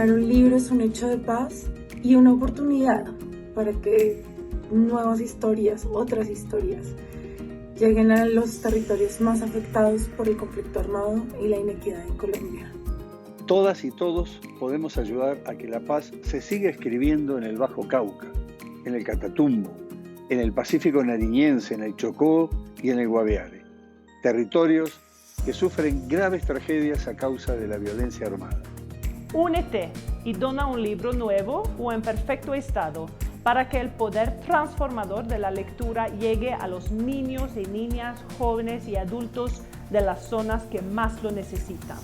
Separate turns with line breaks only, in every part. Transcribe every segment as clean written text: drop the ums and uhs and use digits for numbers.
Crear un libro es un hecho de paz y una oportunidad para que nuevas historias, otras historias, lleguen a los territorios más afectados por el conflicto armado y la inequidad en Colombia.
Todas y todos podemos ayudar a que la paz se siga escribiendo en el Bajo Cauca, en el Catatumbo, en el Pacífico nariñense, en el Chocó y en el Guaviare. Territorios que sufren graves tragedias a causa de la violencia armada.
Únete y dona un libro nuevo o en perfecto estado para que el poder transformador de la lectura llegue a los niños y niñas, jóvenes y adultos de las zonas que más lo necesitan.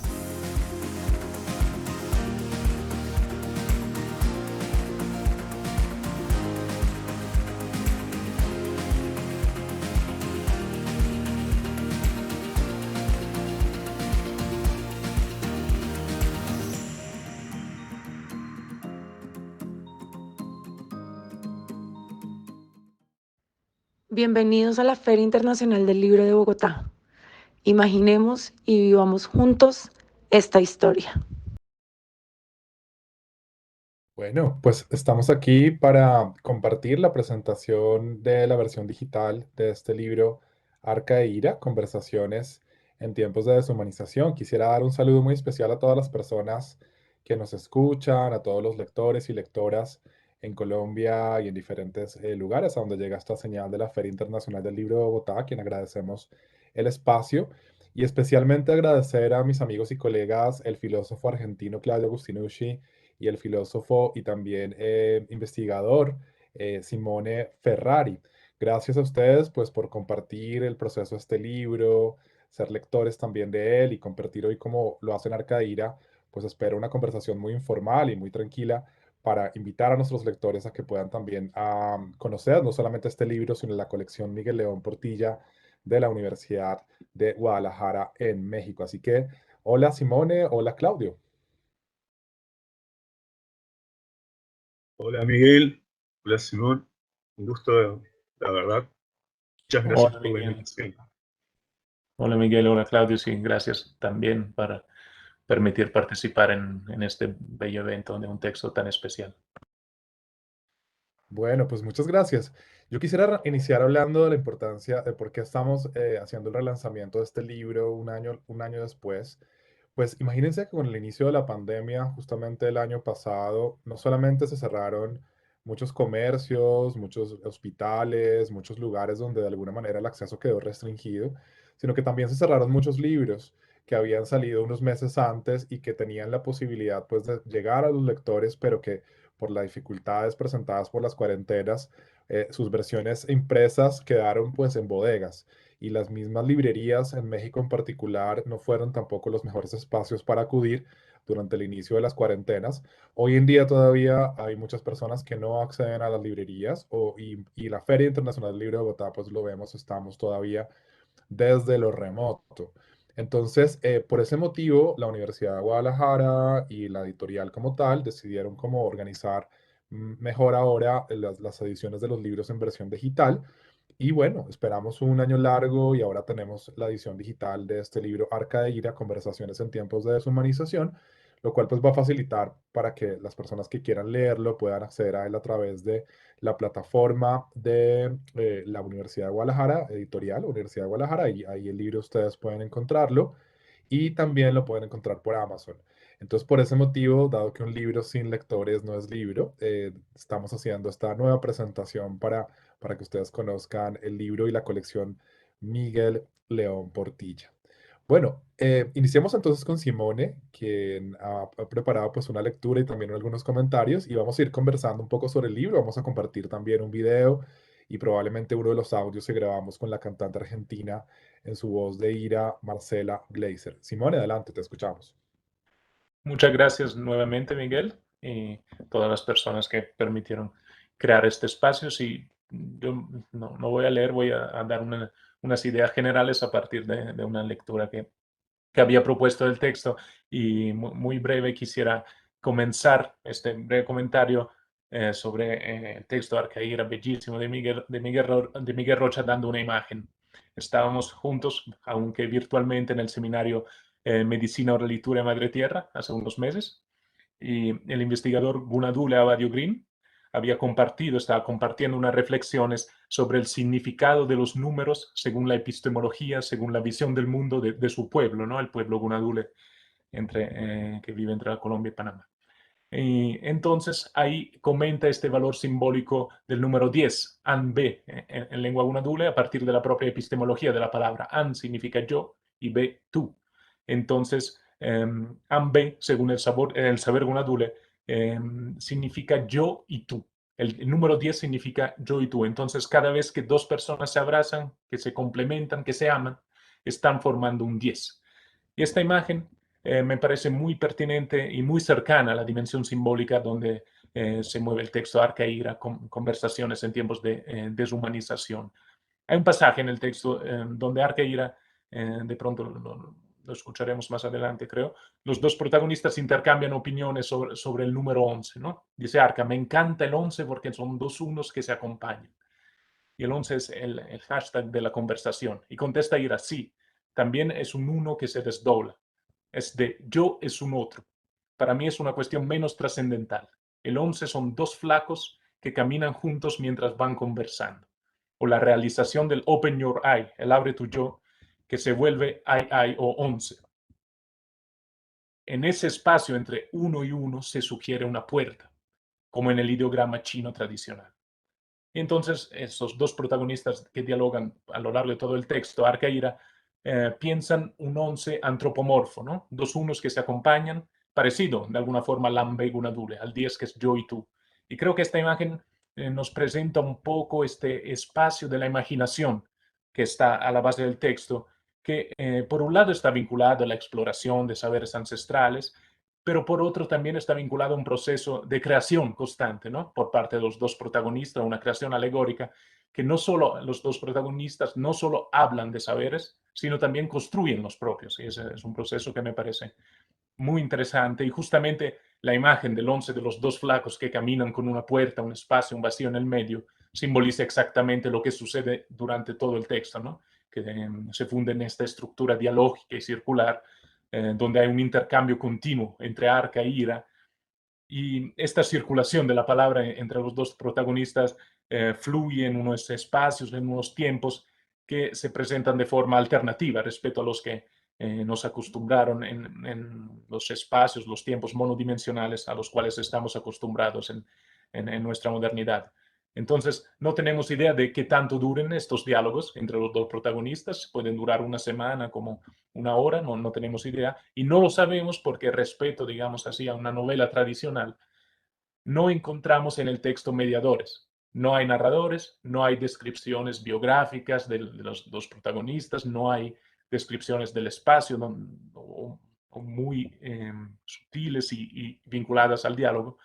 Bienvenidos a la Feria Internacional del Libro de Bogotá. Imaginemos y vivamos juntos esta historia.
Bueno, pues estamos aquí para compartir la presentación de la versión digital de este libro Arca e Ira, Conversaciones en tiempos de deshumanización. Quisiera dar un saludo muy especial a todas las personas que nos escuchan, a todos los lectores y lectoras en Colombia y en diferentes lugares a donde llega esta señal de la Feria Internacional del Libro de Bogotá, a quien agradecemos el espacio. Y especialmente agradecer a mis amigos y colegas, el filósofo argentino Claudio Agustinusci, y el filósofo y también investigador Simone Ferrari. Gracias a ustedes pues por compartir el proceso de este libro, ser lectores también de él y compartir hoy como lo hacen Arcaíra, pues espero una conversación muy informal y muy tranquila para invitar a nuestros lectores a que puedan también conocer no solamente este libro, sino la colección Miguel León Portilla de la Universidad de Guadalajara en México. Así que, hola Simone, hola Claudio.
Hola Miguel, hola Simón, un gusto, la verdad. Muchas gracias
Hola
por la
Miguel.
invitación.
Hola Miguel, hola Claudio, sí, gracias también para permitir participar en este bello evento de un texto tan especial.
Bueno, pues muchas gracias. Yo quisiera iniciar hablando de la importancia de por qué estamos haciendo el relanzamiento de este libro un año después. Pues imagínense que con el inicio de la pandemia, justamente el año pasado, no solamente se cerraron muchos comercios, muchos hospitales, muchos lugares donde de alguna manera el acceso quedó restringido, sino que también se cerraron muchos libros que habían salido unos meses antes y que tenían la posibilidad pues de llegar a los lectores, pero que por las dificultades presentadas por las cuarentenas, sus versiones impresas quedaron pues en bodegas y las mismas librerías en México en particular no fueron tampoco los mejores espacios para acudir durante el inicio de las cuarentenas. Hoy en día todavía hay muchas personas que no acceden a las librerías y la Feria Internacional del Libro de Bogotá, pues lo vemos, estamos todavía desde lo remoto. Entonces, por ese motivo, la Universidad de Guadalajara y la editorial como tal decidieron cómo organizar mejor ahora las ediciones de los libros en versión digital. Y bueno, esperamos un año largo y ahora tenemos la edición digital de este libro Arca de Ira, Conversaciones en tiempos de deshumanización, lo cual pues va a facilitar para que las personas que quieran leerlo puedan acceder a él a través de la plataforma de la Universidad de Guadalajara, editorial Universidad de Guadalajara, y ahí el libro ustedes pueden encontrarlo y también lo pueden encontrar por Amazon. Entonces, por ese motivo, dado que un libro sin lectores no es libro, estamos haciendo esta nueva presentación para que ustedes conozcan el libro y la colección Miguel León Portilla. Bueno, iniciemos entonces con Simone, quien ha preparado pues una lectura y también algunos comentarios y vamos a ir conversando un poco sobre el libro, vamos a compartir también un video y probablemente uno de los audios que grabamos con la cantante argentina en su voz de ira, Marcela Gleiser. Simone, adelante, te escuchamos.
Muchas gracias nuevamente Miguel y todas las personas que permitieron crear este espacio. Sí, yo no voy a leer, voy a dar unas ideas generales a partir de una lectura que había propuesto el texto y muy breve quisiera comenzar este breve comentario sobre el texto Arcaíra, bellísimo de Miguel Rocha dando una imagen. Estábamos juntos, aunque virtualmente, en el seminario Medicina, Oralitura y Madre Tierra hace unos meses Y el investigador Gunadule Abadio Green estaba compartiendo unas reflexiones sobre el significado de los números según la epistemología, según la visión del mundo de su pueblo, ¿no? El pueblo Gunadule, que vive entre la Colombia y Panamá. Y entonces ahí comenta este valor simbólico del número 10, an B, en lengua gunadule, a partir de la propia epistemología de la palabra. An significa yo y B, tú. Entonces, an B, según el saber gunadule, significa yo y tú. El número 10 significa yo y tú. Entonces, cada vez que dos personas se abrazan, que se complementan, que se aman, están formando un 10. Y esta imagen me parece muy pertinente y muy cercana a la dimensión simbólica donde se mueve el texto Arca e Ira, conversaciones en tiempos de deshumanización. Hay un pasaje en el texto donde Arca e Ira, de pronto lo escucharemos más adelante, creo, los dos protagonistas intercambian opiniones sobre el número 11, ¿no? Dice Arca, me encanta el 11 porque son dos unos que se acompañan. Y el 11 es el hashtag de la conversación. Y contesta Ira, sí, también es un uno que se desdobla. Es de yo es un otro. Para mí es una cuestión menos trascendental. El 11 son dos flacos que caminan juntos mientras van conversando. O la realización del open your eye, el abre tu yo, que se vuelve I o 11. En ese espacio entre uno y uno se sugiere una puerta, como en el ideograma chino tradicional. Y entonces, esos dos protagonistas que dialogan a lo largo de todo el texto, Arca e Ira, piensan un 11 antropomorfo, ¿no? Dos unos que se acompañan, parecido de alguna forma al Lambe Gunadule, al 10 que es yo y tú. Y creo que esta imagen nos presenta un poco este espacio de la imaginación que está a la base del texto, que por un lado está vinculado a la exploración de saberes ancestrales, pero por otro también está vinculado a un proceso de creación constante, ¿no? Por parte de los dos protagonistas, una creación alegórica, que no solo los dos protagonistas no solo hablan de saberes, sino también construyen los propios. Y ese es un proceso que me parece muy interesante. Y justamente la imagen del 11 de los dos flacos que caminan con una puerta, un espacio, un vacío en el medio, simboliza exactamente lo que sucede durante todo el texto, ¿no? Que se funde en esta estructura dialógica y circular donde hay un intercambio continuo entre Arca e Ira, y esta circulación de la palabra entre los dos protagonistas fluye en unos espacios, en unos tiempos que se presentan de forma alternativa respecto a los que nos acostumbraron en los espacios, los tiempos monodimensionales a los cuales estamos acostumbrados en nuestra modernidad. Entonces, no tenemos idea de qué tanto duren estos diálogos entre los dos protagonistas. Pueden durar una semana, como una hora, no tenemos idea. Y no lo sabemos porque respecto, digamos así, a una novela tradicional, no encontramos en el texto mediadores. No hay narradores, no hay descripciones biográficas de los dos protagonistas, no hay descripciones del espacio o muy sutiles y vinculadas al diálogo.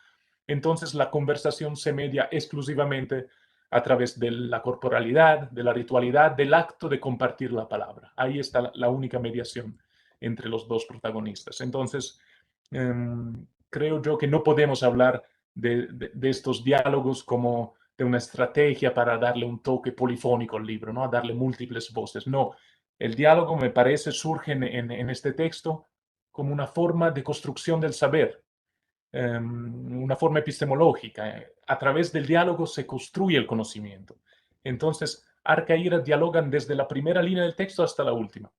Entonces la conversación se media exclusivamente a través de la corporalidad, de la ritualidad, del acto de compartir la palabra. Ahí está la única mediación entre los dos protagonistas. Entonces, creo yo que no podemos hablar de estos diálogos como de una estrategia para darle un toque polifónico al libro, ¿no? A darle múltiples voces. No, el diálogo me parece surge en este texto como una forma de construcción del saber, una forma epistemológica. A través del diálogo se construye el conocimiento. Entonces, Arca e Ira dialogan desde la primera línea del texto hasta la última.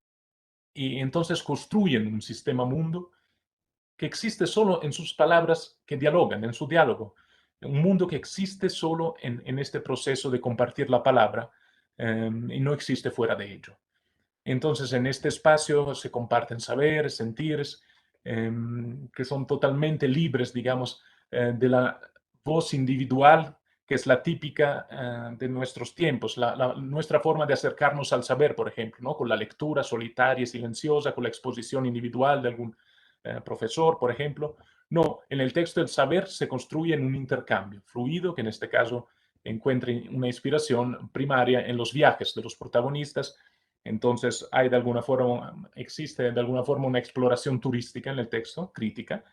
Y entonces construyen un sistema mundo que existe solo en sus palabras que dialogan, en su diálogo. Un mundo que existe solo en este proceso de compartir la palabra y no existe fuera de ello. Entonces, en este espacio se comparten saberes, sentires, que son totalmente libres, digamos, de la voz individual, que es la típica de nuestros tiempos, nuestra forma de acercarnos al saber, por ejemplo, ¿no? Con la lectura solitaria y silenciosa, con la exposición individual de algún profesor, por ejemplo. No, en el texto el saber se construye en un intercambio fluido, que en este caso encuentra una inspiración primaria en los viajes de los protagonistas. Entonces hay de alguna forma, existe de alguna forma una exploración turística en el texto, crítica,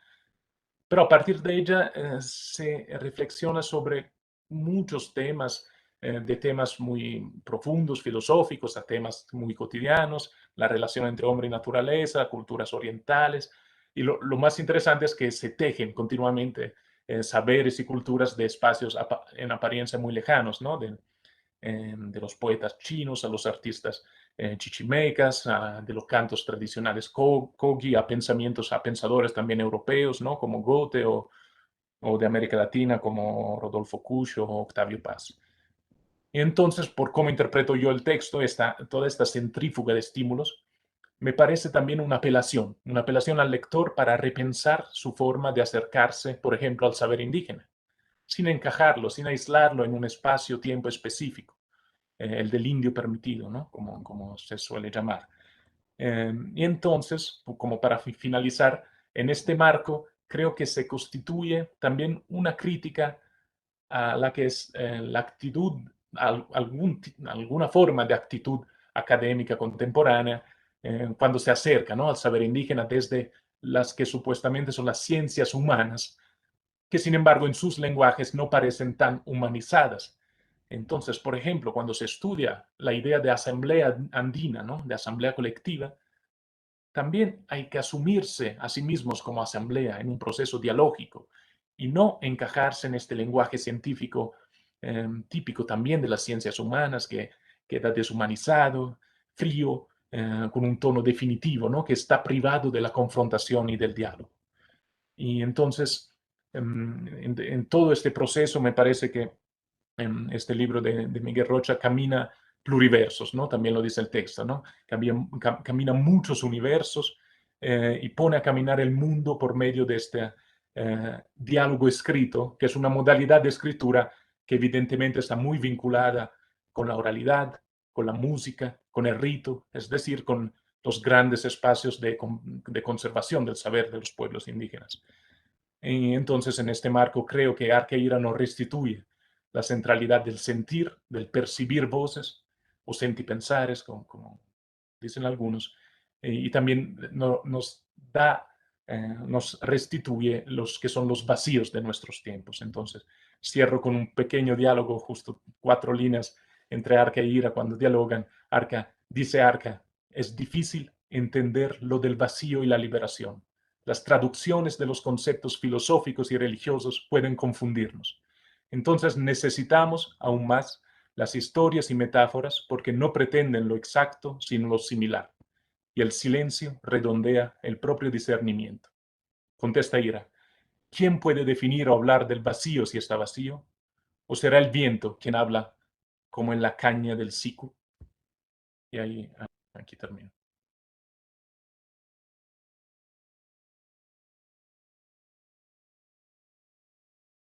pero a partir de ella se reflexiona sobre muchos temas, de temas muy profundos, filosóficos, a temas muy cotidianos, la relación entre hombre y naturaleza, culturas orientales, Y lo más interesante es que se tejen continuamente saberes y culturas de espacios en apariencia muy lejanos, ¿no? De los poetas chinos a los artistas chichimecas, de los cantos tradicionales Kogi, a pensadores también europeos, ¿no? Como Goethe o de América Latina como Rodolfo Cucho o Octavio Paz. Y entonces, por cómo interpreto yo el texto, toda esta centrífuga de estímulos, me parece también una apelación al lector para repensar su forma de acercarse, por ejemplo, al saber indígena, sin encajarlo, sin aislarlo en un espacio-tiempo específico, el del indio permitido, ¿no? Como se suele llamar. Y entonces, como para finalizar, en este marco, creo que se constituye también una crítica a la que es la actitud, alguna forma de actitud académica contemporánea cuando se acerca, ¿no?, al saber indígena desde las que supuestamente son las ciencias humanas, que sin embargo en sus lenguajes no parecen tan humanizadas. Entonces, por ejemplo, cuando se estudia la idea de asamblea andina, ¿no?, de asamblea colectiva, también hay que asumirse a sí mismos como asamblea en un proceso dialógico y no encajarse en este lenguaje científico típico también de las ciencias humanas que queda deshumanizado, frío, con un tono definitivo, ¿no?, que está privado de la confrontación y del diálogo. Y entonces, en todo este proceso me parece que este libro de Miguel Rocha camina pluriversos, ¿no? También lo dice el texto, ¿no? Camina muchos universos y pone a caminar el mundo por medio de este diálogo escrito, que es una modalidad de escritura que evidentemente está muy vinculada con la oralidad, con la música, con el rito, es decir, con los grandes espacios de conservación del saber de los pueblos indígenas. Y entonces, en este marco, creo que Arqueira nos restituye la centralidad del sentir, del percibir voces, o sentipensares, como dicen algunos, y también nos restituye los que son los vacíos de nuestros tiempos. Entonces, cierro con un pequeño diálogo, justo 4 líneas entre Arca e Ira cuando dialogan. Dice Arca, es difícil entender lo del vacío y la liberación. Las traducciones de los conceptos filosóficos y religiosos pueden confundirnos. Entonces necesitamos aún más las historias y metáforas porque no pretenden lo exacto, sino lo similar. Y el silencio redondea el propio discernimiento. Contesta Ira, ¿quién puede definir o hablar del vacío si está vacío? ¿O será el viento quien habla como en la caña del sicu? Y ahí, aquí termino.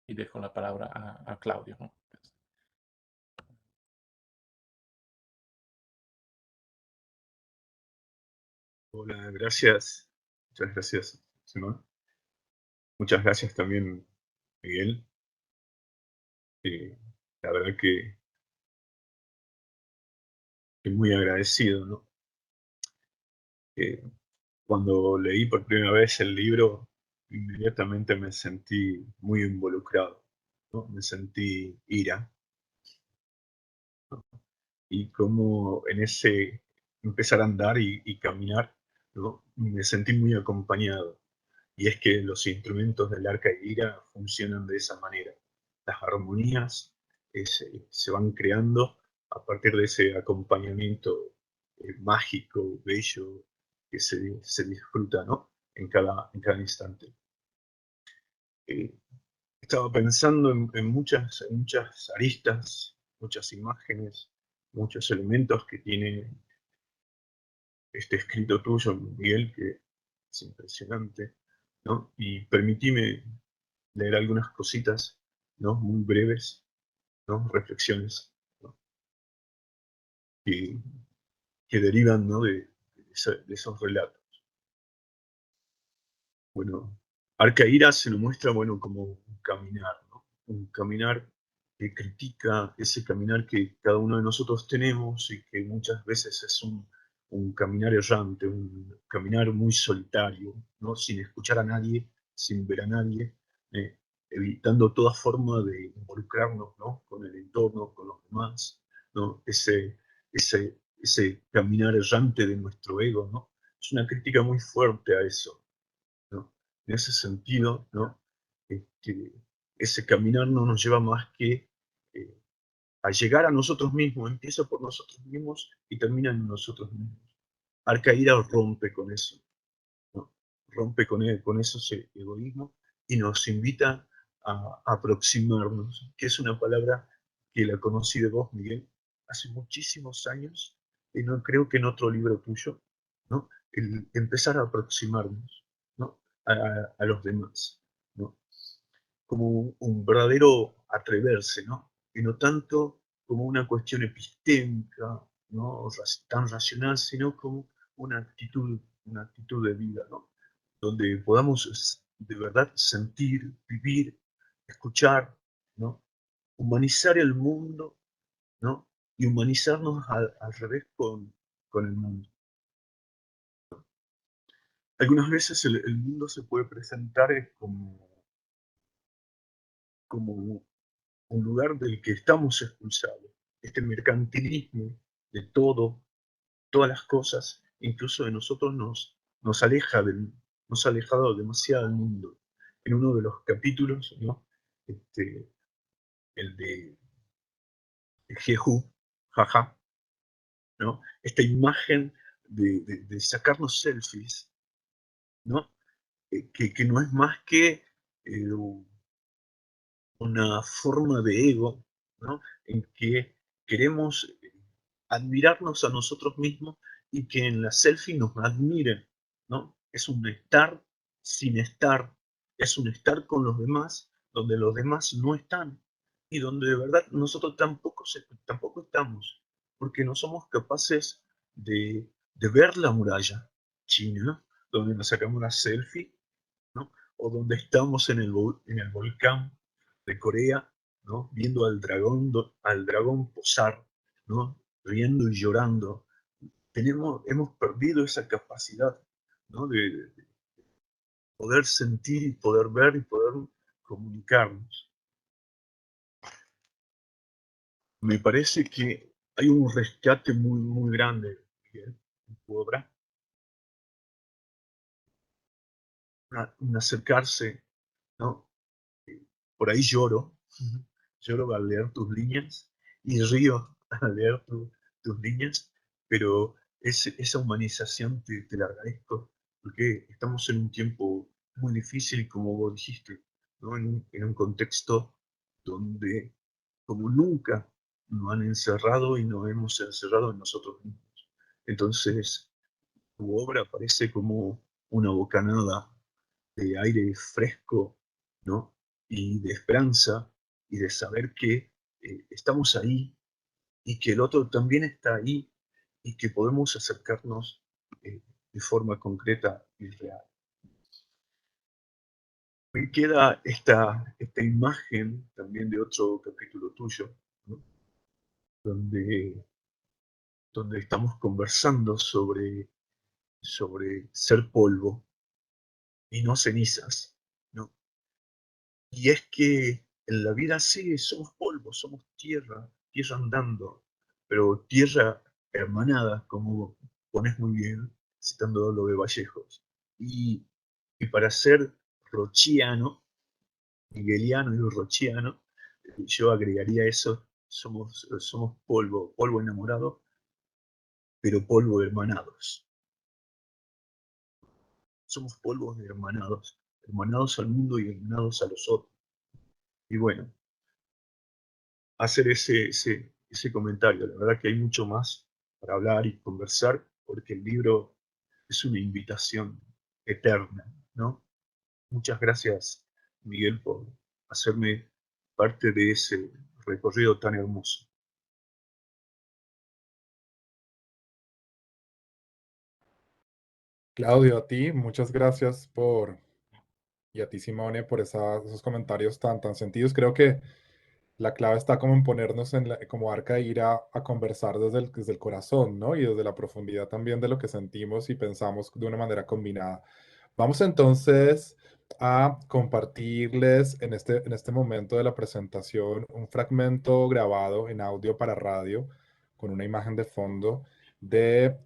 Y dejo la palabra a Claudio, ¿no?
Hola, gracias. Muchas gracias, Simón. Muchas gracias también, Miguel. La verdad que muy agradecido, ¿no? Cuando leí por primera vez el libro, inmediatamente me sentí muy involucrado, ¿no? Me sentí ira, ¿no? Y como en ese empezar a andar y caminar, ¿no?, me sentí muy acompañado. Y es que los instrumentos del arca de ira funcionan de esa manera. Las armonías se van creando a partir de ese acompañamiento mágico, bello, que se disfruta, ¿no?, en cada instante. Estaba pensando en muchas aristas, muchas imágenes, muchos elementos que tiene este escrito tuyo, Miguel, que es impresionante, ¿no? Y permitime leer algunas cositas, ¿no?, muy breves, ¿no?, reflexiones, ¿no?, que, que derivan, ¿no?, de esos relatos. Bueno, Arcaíra se lo muestra, bueno, como un caminar, ¿no? Un caminar que critica ese caminar que cada uno de nosotros tenemos y que muchas veces es un caminar errante, un caminar muy solitario, ¿no?, sin escuchar a nadie, sin ver a nadie, evitando toda forma de involucrarnos, ¿no?, con el entorno, con los demás, ¿no? Ese caminar errante de nuestro ego, ¿no? Es una crítica muy fuerte a eso, ¿no? en ese sentido, ¿no? Ese caminar no nos lleva más que a llegar a nosotros mismos, empieza por nosotros mismos y termina en nosotros mismos. Al-Qaeda rompe con eso, ¿no? Rompe con ese egoísmo y nos invita a aproximarnos, que es una palabra que la conocí de vos, Miguel, hace muchísimos años, y no creo que en otro libro tuyo, ¿no? El empezar a aproximarnos, ¿no? a los demás, ¿no? Como un verdadero atreverse, ¿no? Y no tanto como una cuestión epistémica, ¿no? Tan racional, sino como una actitud de vida, ¿no? Donde podamos de verdad sentir, vivir, escuchar, ¿no? Humanizar el mundo, ¿no? Y humanizarnos al revés con el mundo. Algunas veces el mundo se puede presentar como un lugar del que estamos expulsados. Este mercantilismo de todo, todas las cosas, incluso de nosotros, nos aleja nos ha alejado demasiado del mundo. En uno de los capítulos, ¿no? El de Jehu, jaja, ¿no? Esta imagen de sacarnos selfies, ¿no? Que no es más que eh, una forma de ego, ¿no? En que queremos admirarnos a nosotros mismos y que en la selfie nos admiren, ¿no? Es un estar sin estar, es un estar con los demás donde los demás no están y donde de verdad nosotros tampoco estamos, porque no somos capaces de ver la muralla china, donde nos sacamos una selfie, ¿no? O donde estamos en el volcán de Corea, ¿no? Viendo al dragón posar, ¿no? Riendo y llorando. Hemos perdido esa capacidad, ¿no? De poder sentir y poder ver y poder comunicarnos. Me parece que hay un rescate muy, muy grande, Miguel, en tu obra, un acercarse, ¿no? Por ahí lloro, lloro al leer tus líneas y río al leer tus líneas, pero esa humanización te la agradezco, porque estamos en un tiempo muy difícil, como vos dijiste, ¿no? En un contexto donde como nunca nos han encerrado y nos hemos encerrado en nosotros mismos. Entonces, tu obra parece como una bocanada de aire fresco, ¿no? Y de esperanza y de saber que estamos ahí y que el otro también está ahí y que podemos acercarnos de forma concreta y real. Me queda esta imagen también de otro capítulo tuyo, ¿no? donde, donde estamos conversando sobre ser polvo y no cenizas, ¿no? Y es que en la vida sí somos polvo, somos tierra, tierra andando, pero tierra hermanada, como pones muy bien, citando lo de Vallejos. Y, y para ser rochiano, migueliano y rochiano, yo agregaría eso, somos polvo, polvo enamorado, pero polvo hermanados. Somos polvos hermanados, hermanados al mundo y hermanados a los otros. Y bueno, hacer ese comentario. La verdad que hay mucho más para hablar y conversar, porque el libro es una invitación eterna, ¿no? Muchas gracias, Miguel, por hacerme parte de ese recorrido tan hermoso.
Claudio, a ti, muchas gracias y a ti, Simone, por esos comentarios tan sentidos. Creo que la clave está como en ponernos como arca ir a conversar desde el corazón, ¿no? Y desde la profundidad también de lo que sentimos y pensamos de una manera combinada. Vamos entonces a compartirles en este momento de la presentación un fragmento grabado en audio para radio con una imagen de fondo de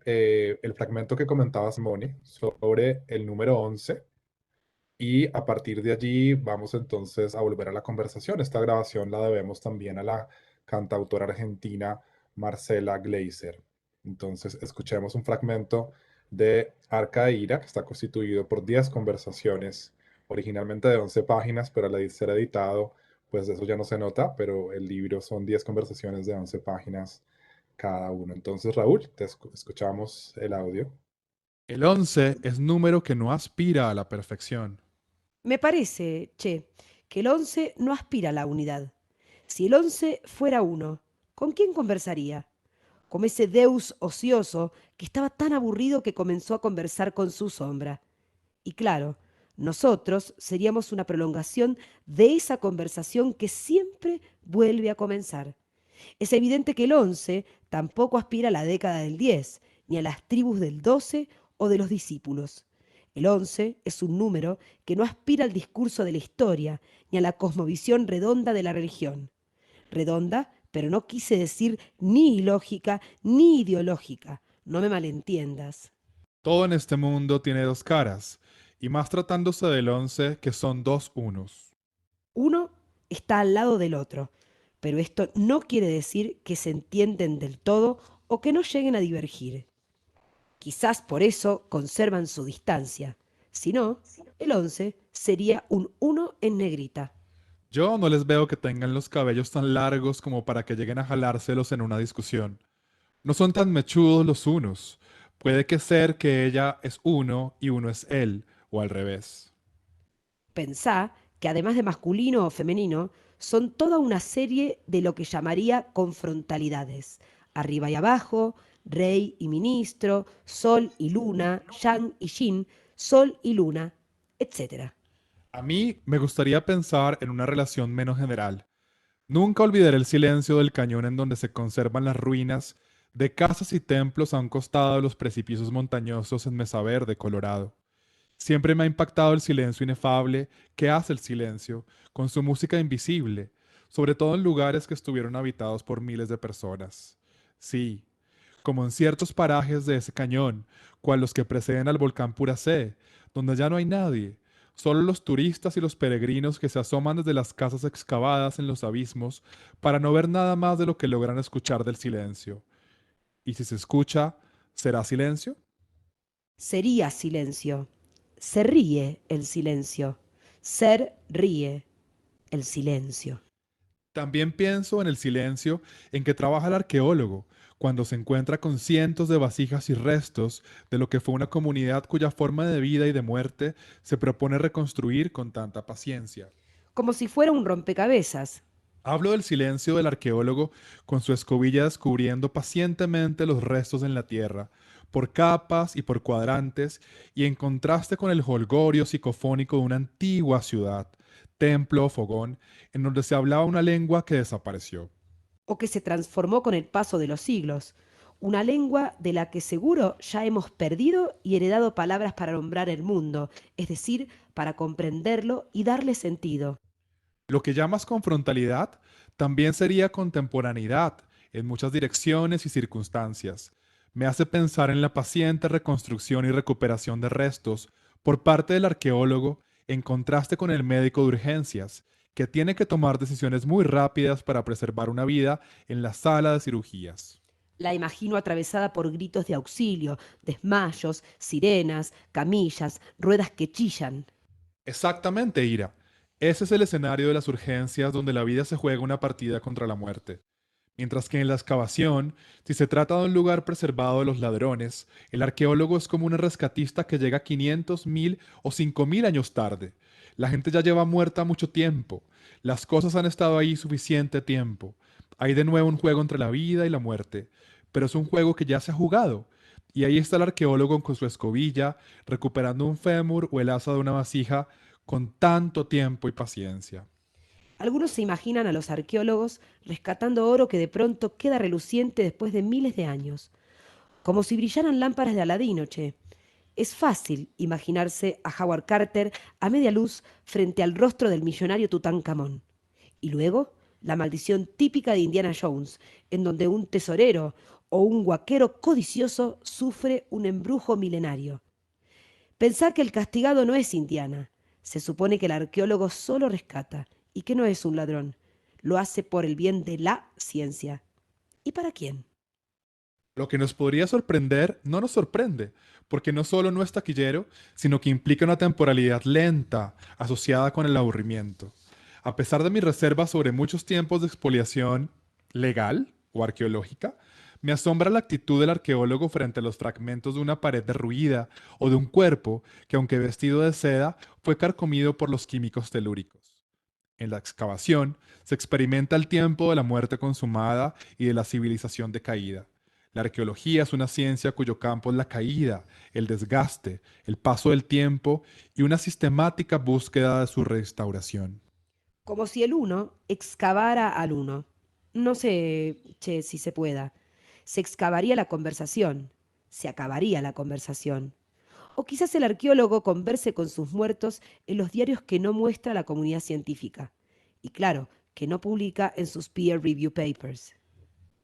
el fragmento que comentaba Simone sobre el número 11 Y a partir de allí vamos entonces a volver a la conversación. Esta grabación la debemos también a la cantautora argentina Marcela Gleiser. Entonces escuchemos un fragmento de Arca de Ira, que está constituido por 10 conversaciones, originalmente de 11 páginas, pero al ser editado, pues eso ya no se nota, pero el libro son 10 conversaciones de 11 páginas cada uno. Entonces, Raúl, te escuchamos el audio. El 11 es número que no aspira a la perfección.
Me parece, che, que el 11 no aspira a la unidad. Si el 11 fuera uno, ¿con quién conversaría? Como ese Deus ocioso que estaba tan aburrido que comenzó a conversar con su sombra. Y claro, nosotros seríamos una prolongación de esa conversación que siempre vuelve a comenzar. Es evidente que el 11 tampoco aspira a la década del 10, ni a las tribus del 12 o de los discípulos. El 11 es un número que no aspira al discurso de la historia, ni a la cosmovisión redonda de la religión. Redonda, pero no quise decir ni ilógica ni ideológica. No me malentiendas.
Todo en este mundo tiene dos caras, y más tratándose del 11 que son dos unos.
Uno está al lado del otro, pero esto no quiere decir que se entienden del todo o que no lleguen a divergir. Quizás por eso conservan su distancia. Si no, el 11 sería un 1 en negrita.
Yo no les veo que tengan los cabellos tan largos como para que lleguen a jalárselos en una discusión. No son tan mechudos los unos. Puede que ser que ella es uno y uno es él, o al revés.
Pensá que además de masculino o femenino, son toda una serie de lo que llamaría confrontalidades. Arriba y abajo, rey y ministro, sol y luna, yang y yin, sol y luna, etc.
A mí me gustaría pensar en una relación menos general. Nunca olvidaré el silencio del cañón en donde se conservan las ruinas de casas y templos a un costado de los precipicios montañosos en Mesa Verde, Colorado. Siempre me ha impactado el silencio inefable que hace el silencio, con su música invisible, sobre todo en lugares que estuvieron habitados por miles de personas. Sí, como en ciertos parajes de ese cañón, cual los que preceden al volcán Puracé, donde ya no hay nadie, solo los turistas y los peregrinos que se asoman desde las casas excavadas en los abismos para no ver nada más de lo que logran escuchar del silencio. Y si se escucha, ¿será silencio?
Sería silencio. Se ríe el silencio. Ser ríe el silencio.
También pienso en el silencio en que trabaja el arqueólogo, cuando se encuentra con cientos de vasijas y restos de lo que fue una comunidad cuya forma de vida y de muerte se propone reconstruir con tanta paciencia.
Como si fuera un rompecabezas.
Hablo del silencio del arqueólogo con su escobilla descubriendo pacientemente los restos en la tierra, por capas y por cuadrantes, y en contraste con el jolgorio psicofónico de una antigua ciudad, templo o fogón, en donde se hablaba una lengua que desapareció.
O que se transformó con el paso de los siglos. Una lengua de la que seguro ya hemos perdido y heredado palabras para nombrar el mundo, es decir, para comprenderlo y darle sentido.
Lo que llamas confrontalidad también sería contemporaneidad en muchas direcciones y circunstancias. Me hace pensar en la paciente reconstrucción y recuperación de restos por parte del arqueólogo en contraste con el médico de urgencias, que tiene que tomar decisiones muy rápidas para preservar una vida en la sala de cirugías.
La imagino atravesada por gritos de auxilio, desmayos, sirenas, camillas, ruedas que chillan.
Exactamente, Ira. Ese es el escenario de las urgencias donde la vida se juega una partida contra la muerte. Mientras que en la excavación, si se trata de un lugar preservado de los ladrones, el arqueólogo es como un rescatista que llega 500, 1000 o 5000 años tarde. La gente ya lleva muerta mucho tiempo. Las cosas han estado ahí suficiente tiempo. Hay de nuevo un juego entre la vida y la muerte, pero es un juego que ya se ha jugado. Y ahí está el arqueólogo con su escobilla, recuperando un fémur o el asa de una vasija con tanto tiempo y paciencia.
Algunos se imaginan a los arqueólogos rescatando oro que de pronto queda reluciente después de miles de años. Como si brillaran lámparas de Aladino, che. Es fácil imaginarse a Howard Carter a media luz frente al rostro del millonario Tutankamón. Y luego, la maldición típica de Indiana Jones, en donde un tesorero o un huaquero codicioso sufre un embrujo milenario. Pensá que el castigado no es Indiana, Se supone que el arqueólogo solo rescata y que no es un ladrón. Lo hace por el bien de la ciencia. ¿Y para quién?
Lo que nos podría sorprender no nos sorprende, porque no solo no es taquillero, sino que implica una temporalidad lenta asociada con el aburrimiento. A pesar de mis reservas sobre muchos tiempos de expoliación legal o arqueológica, me asombra la actitud del arqueólogo frente a los fragmentos de una pared derruida o de un cuerpo que, aunque vestido de seda, fue carcomido por los químicos telúricos. En la excavación se experimenta el tiempo de la muerte consumada y de la civilización decaída. La arqueología es una ciencia cuyo campo es la caída, el desgaste, el paso del tiempo y una sistemática búsqueda de su restauración.
Como si el uno excavara al uno. No sé, che, si se pueda. Se excavaría la conversación. Se acabaría la conversación. O quizás el arqueólogo converse con sus muertos en los diarios que no muestra la comunidad científica. Y claro, que no publica en sus peer review papers.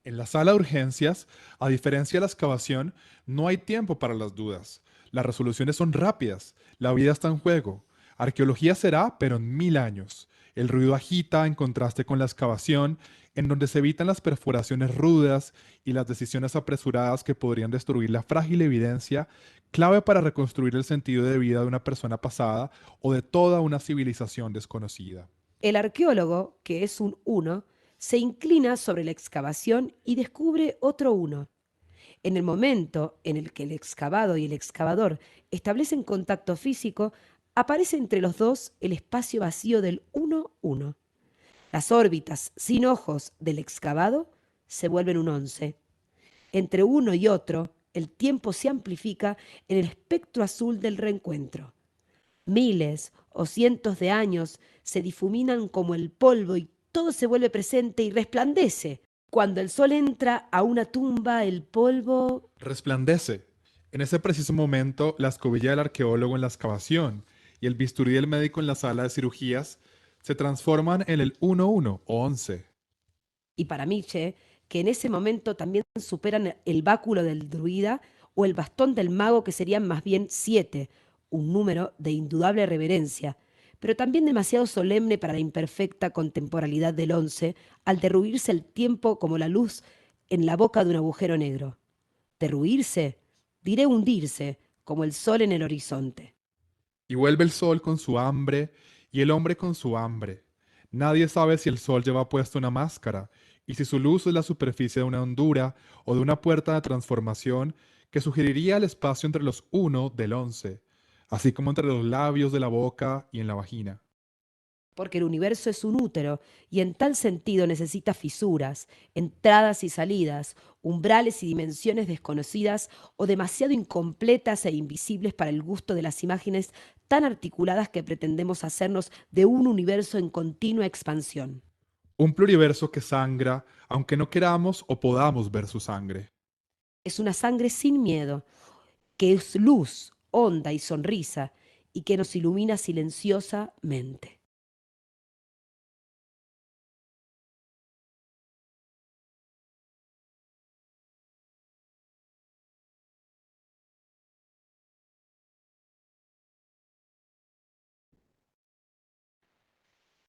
En la sala de urgencias, a diferencia de la excavación, no hay tiempo para las dudas. Las resoluciones son rápidas, la vida está en juego. Arqueología será, pero en 1000 años. El ruido agita en contraste con la excavación, en donde se evitan las perforaciones rudas y las decisiones apresuradas que podrían destruir la frágil evidencia, clave para reconstruir el sentido de vida de una persona pasada o de toda una civilización desconocida.
El arqueólogo, que es un uno, se inclina sobre la excavación y descubre otro uno. En el momento en el que el excavado y el excavador establecen contacto físico, aparece entre los dos el espacio vacío del 1-1. Las órbitas sin ojos del excavado se vuelven un 11. Entre uno y otro, el tiempo se amplifica en el espectro azul del reencuentro. Miles o cientos de años se difuminan como el polvo y todo se vuelve presente y resplandece. Cuando el sol entra a una tumba, el polvo...
Resplandece. En ese preciso momento, la escobilla del arqueólogo en la excavación y el bisturí del médico en la sala de cirugías se transforman en el 11 o 11.
Y para Nietzsche, que en ese momento también superan el báculo del druida o el bastón del mago, que serían más bien 7, un número de indudable reverencia, pero también demasiado solemne para la imperfecta contemporaneidad del 11, al derruirse el tiempo como la luz en la boca de un agujero negro. Derruirse, diré hundirse, como el sol en el horizonte.
Y vuelve el sol con su hambre y el hombre con su hambre. Nadie sabe si el sol lleva puesta una máscara y si su luz es la superficie de una hondura o de una puerta de transformación que sugeriría el espacio entre los 1 del 11, así como entre los labios de la boca y en la vagina.
Porque el universo es un útero y en tal sentido necesita fisuras, entradas y salidas, umbrales y dimensiones desconocidas o demasiado incompletas e invisibles para el gusto de las imágenes tan articuladas que pretendemos hacernos de un universo en continua expansión.
Un pluriverso que sangra, aunque no queramos o podamos ver su sangre.
Es una sangre sin miedo, que es luz, onda y sonrisa, y que nos ilumina silenciosamente.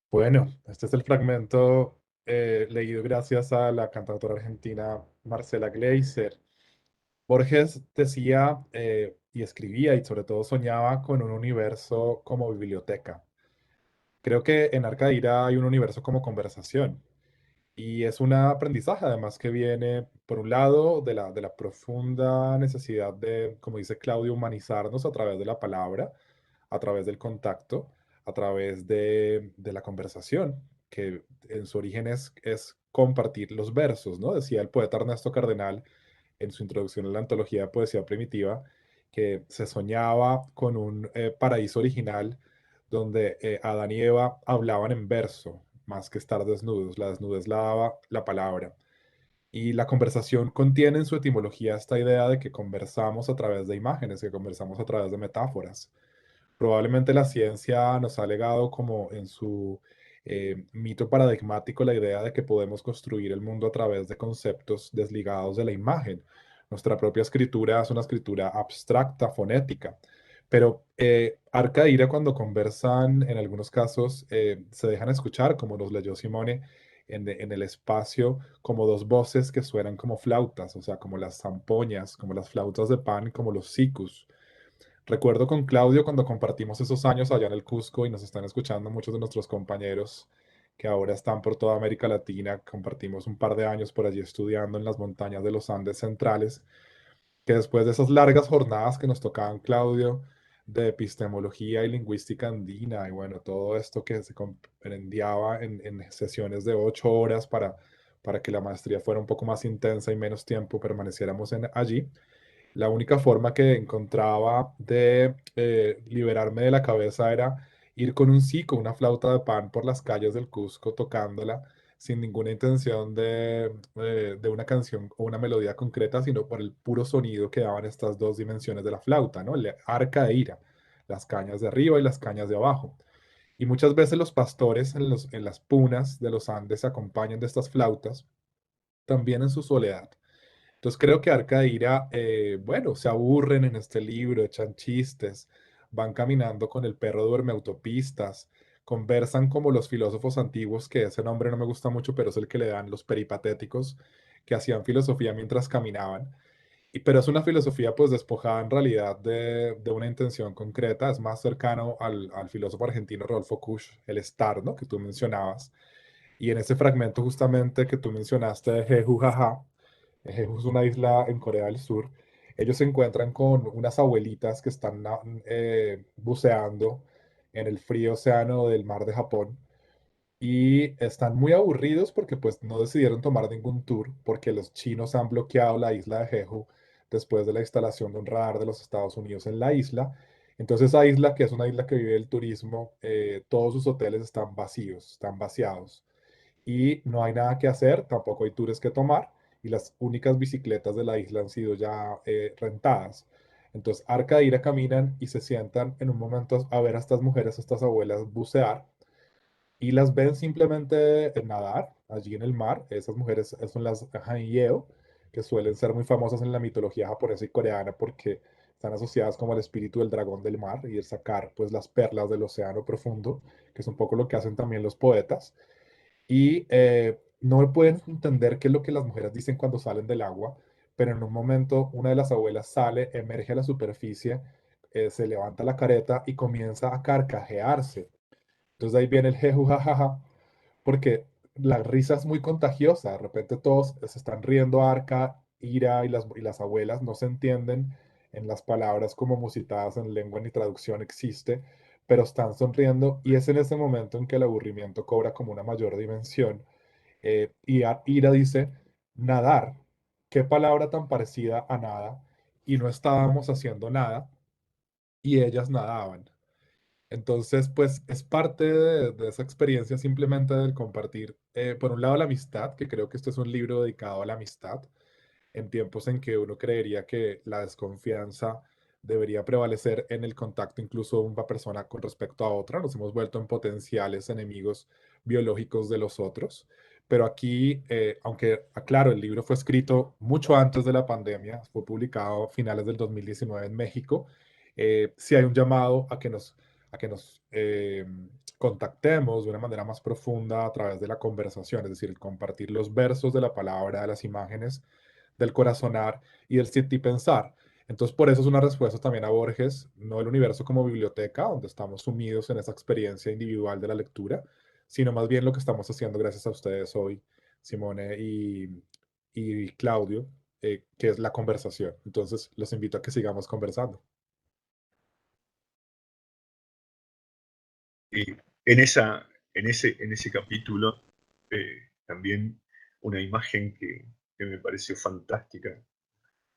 Bueno, este es el fragmento leído gracias a la cantautora argentina Marcela Gleiser. Borges decía y escribía y sobre todo soñaba con un universo como biblioteca. Creo que en Arca de Ira hay un universo como conversación y es un aprendizaje además que viene, por un lado, de la profunda necesidad de, como dice Claudio, humanizarnos a través de la palabra, a través del contacto, a través de la conversación, que en su origen es compartir los versos, ¿no? Decía el poeta Ernesto Cardenal en su introducción a la antología de poesía primitiva, que se soñaba con un paraíso original donde Adán y Eva hablaban en verso, más que estar desnudos. La desnudez la daba la palabra. Y la conversación contiene en su etimología esta idea de que conversamos a través de imágenes, que conversamos a través de metáforas. Probablemente la ciencia nos ha legado como en su mito paradigmático la idea de que podemos construir el mundo a través de conceptos desligados de la imagen. Nuestra propia escritura es una escritura abstracta, fonética, Pero Arca e Ira, cuando conversan, en algunos casos se dejan escuchar, como nos leyó Simone, en el espacio, como dos voces que suenan como flautas, o sea, como las zampoñas, como las flautas de pan, como los sikus. Recuerdo con Claudio cuando compartimos esos años allá en el Cusco y nos están escuchando muchos de nuestros compañeros que ahora están por toda América Latina. Compartimos un par de años por allí estudiando en las montañas de los Andes centrales, que después de esas largas jornadas que nos tocaban, Claudio, de epistemología y lingüística andina, y bueno, todo esto que se comprendiaba en sesiones de 8 horas para que la maestría fuera un poco más intensa y menos tiempo permaneciéramos allí. La única forma que encontraba de liberarme de la cabeza era ir con un sí, con una flauta de pan por las calles del Cusco tocándola sin ninguna intención de una canción o una melodía concreta, sino por el puro sonido que daban estas dos dimensiones de la flauta, ¿no? El arca e ira, las cañas de arriba y las cañas de abajo. Y muchas veces los pastores en las punas de los Andes se acompañan de estas flautas, también en su soledad. Entonces creo que Arca de Ira, bueno, se aburren en este libro, echan chistes, van caminando con el perro duerme autopistas, conversan como los filósofos antiguos, que ese nombre no me gusta mucho, pero es el que le dan los peripatéticos, que hacían filosofía mientras caminaban. Pero es una filosofía pues despojada en realidad de una intención concreta, es más cercano al filósofo argentino Rodolfo Kusch, el estar, ¿no? Que tú mencionabas. Y en ese fragmento justamente que tú mencionaste de Jeju Jaja, Jeju es una isla en Corea del Sur. Ellos se encuentran con unas abuelitas que están buceando en el frío océano del mar de Japón y están muy aburridos porque pues no decidieron tomar ningún tour porque los chinos han bloqueado la isla de Jeju después de la instalación de un radar de los Estados Unidos en la isla. Entonces esa isla, que es una isla que vive del turismo, todos sus hoteles están vacíos, están vaciados y no hay nada que hacer, tampoco hay tours que tomar y las únicas bicicletas de la isla han sido ya rentadas. Entonces, Arca de Ira caminan y se sientan en un momento a ver a estas mujeres, a estas abuelas bucear y las ven simplemente nadar allí en el mar. Esas mujeres son las Hanyeo, que suelen ser muy famosas en la mitología japonesa y coreana porque están asociadas como al espíritu del dragón del mar y el sacar pues las perlas del océano profundo, que es un poco lo que hacen también los poetas y no pueden entender qué es lo que las mujeres dicen cuando salen del agua, pero en un momento una de las abuelas sale, emerge a la superficie, se levanta la careta y comienza a carcajearse. Entonces ahí viene el jeju jajaja, porque la risa es muy contagiosa. De repente todos se están riendo, Arca, Ira y las abuelas no se entienden en las palabras como musitadas en lengua ni traducción existe, pero están sonriendo y es en ese momento en que el aburrimiento cobra como una mayor dimensión. Ira dice, nadar, qué palabra tan parecida a nada, y no estábamos haciendo nada, y ellas nadaban. Entonces, pues es parte de esa experiencia simplemente del compartir, por un lado, la amistad, que creo que este es un libro dedicado a la amistad, en tiempos en que uno creería que la desconfianza debería prevalecer en el contacto incluso de una persona con respecto a otra. Nos hemos vuelto en potenciales enemigos biológicos de los otros. Pero aquí, aunque, aclaro, el libro fue escrito mucho antes de la pandemia, fue publicado a finales del 2019 en México, sí hay un llamado a que nos contactemos de una manera más profunda a través de la conversación, es decir, el compartir los versos de la palabra, de las imágenes, del corazonar y del sentir pensar. Entonces, por eso es una respuesta también a Borges, no el universo como biblioteca, donde estamos sumidos en esa experiencia individual de la lectura, sino más bien lo que estamos haciendo gracias a ustedes hoy, Simone y Claudio, que es la conversación. Entonces, los invito a que sigamos conversando.
Y en ese capítulo, también una imagen que me pareció fantástica,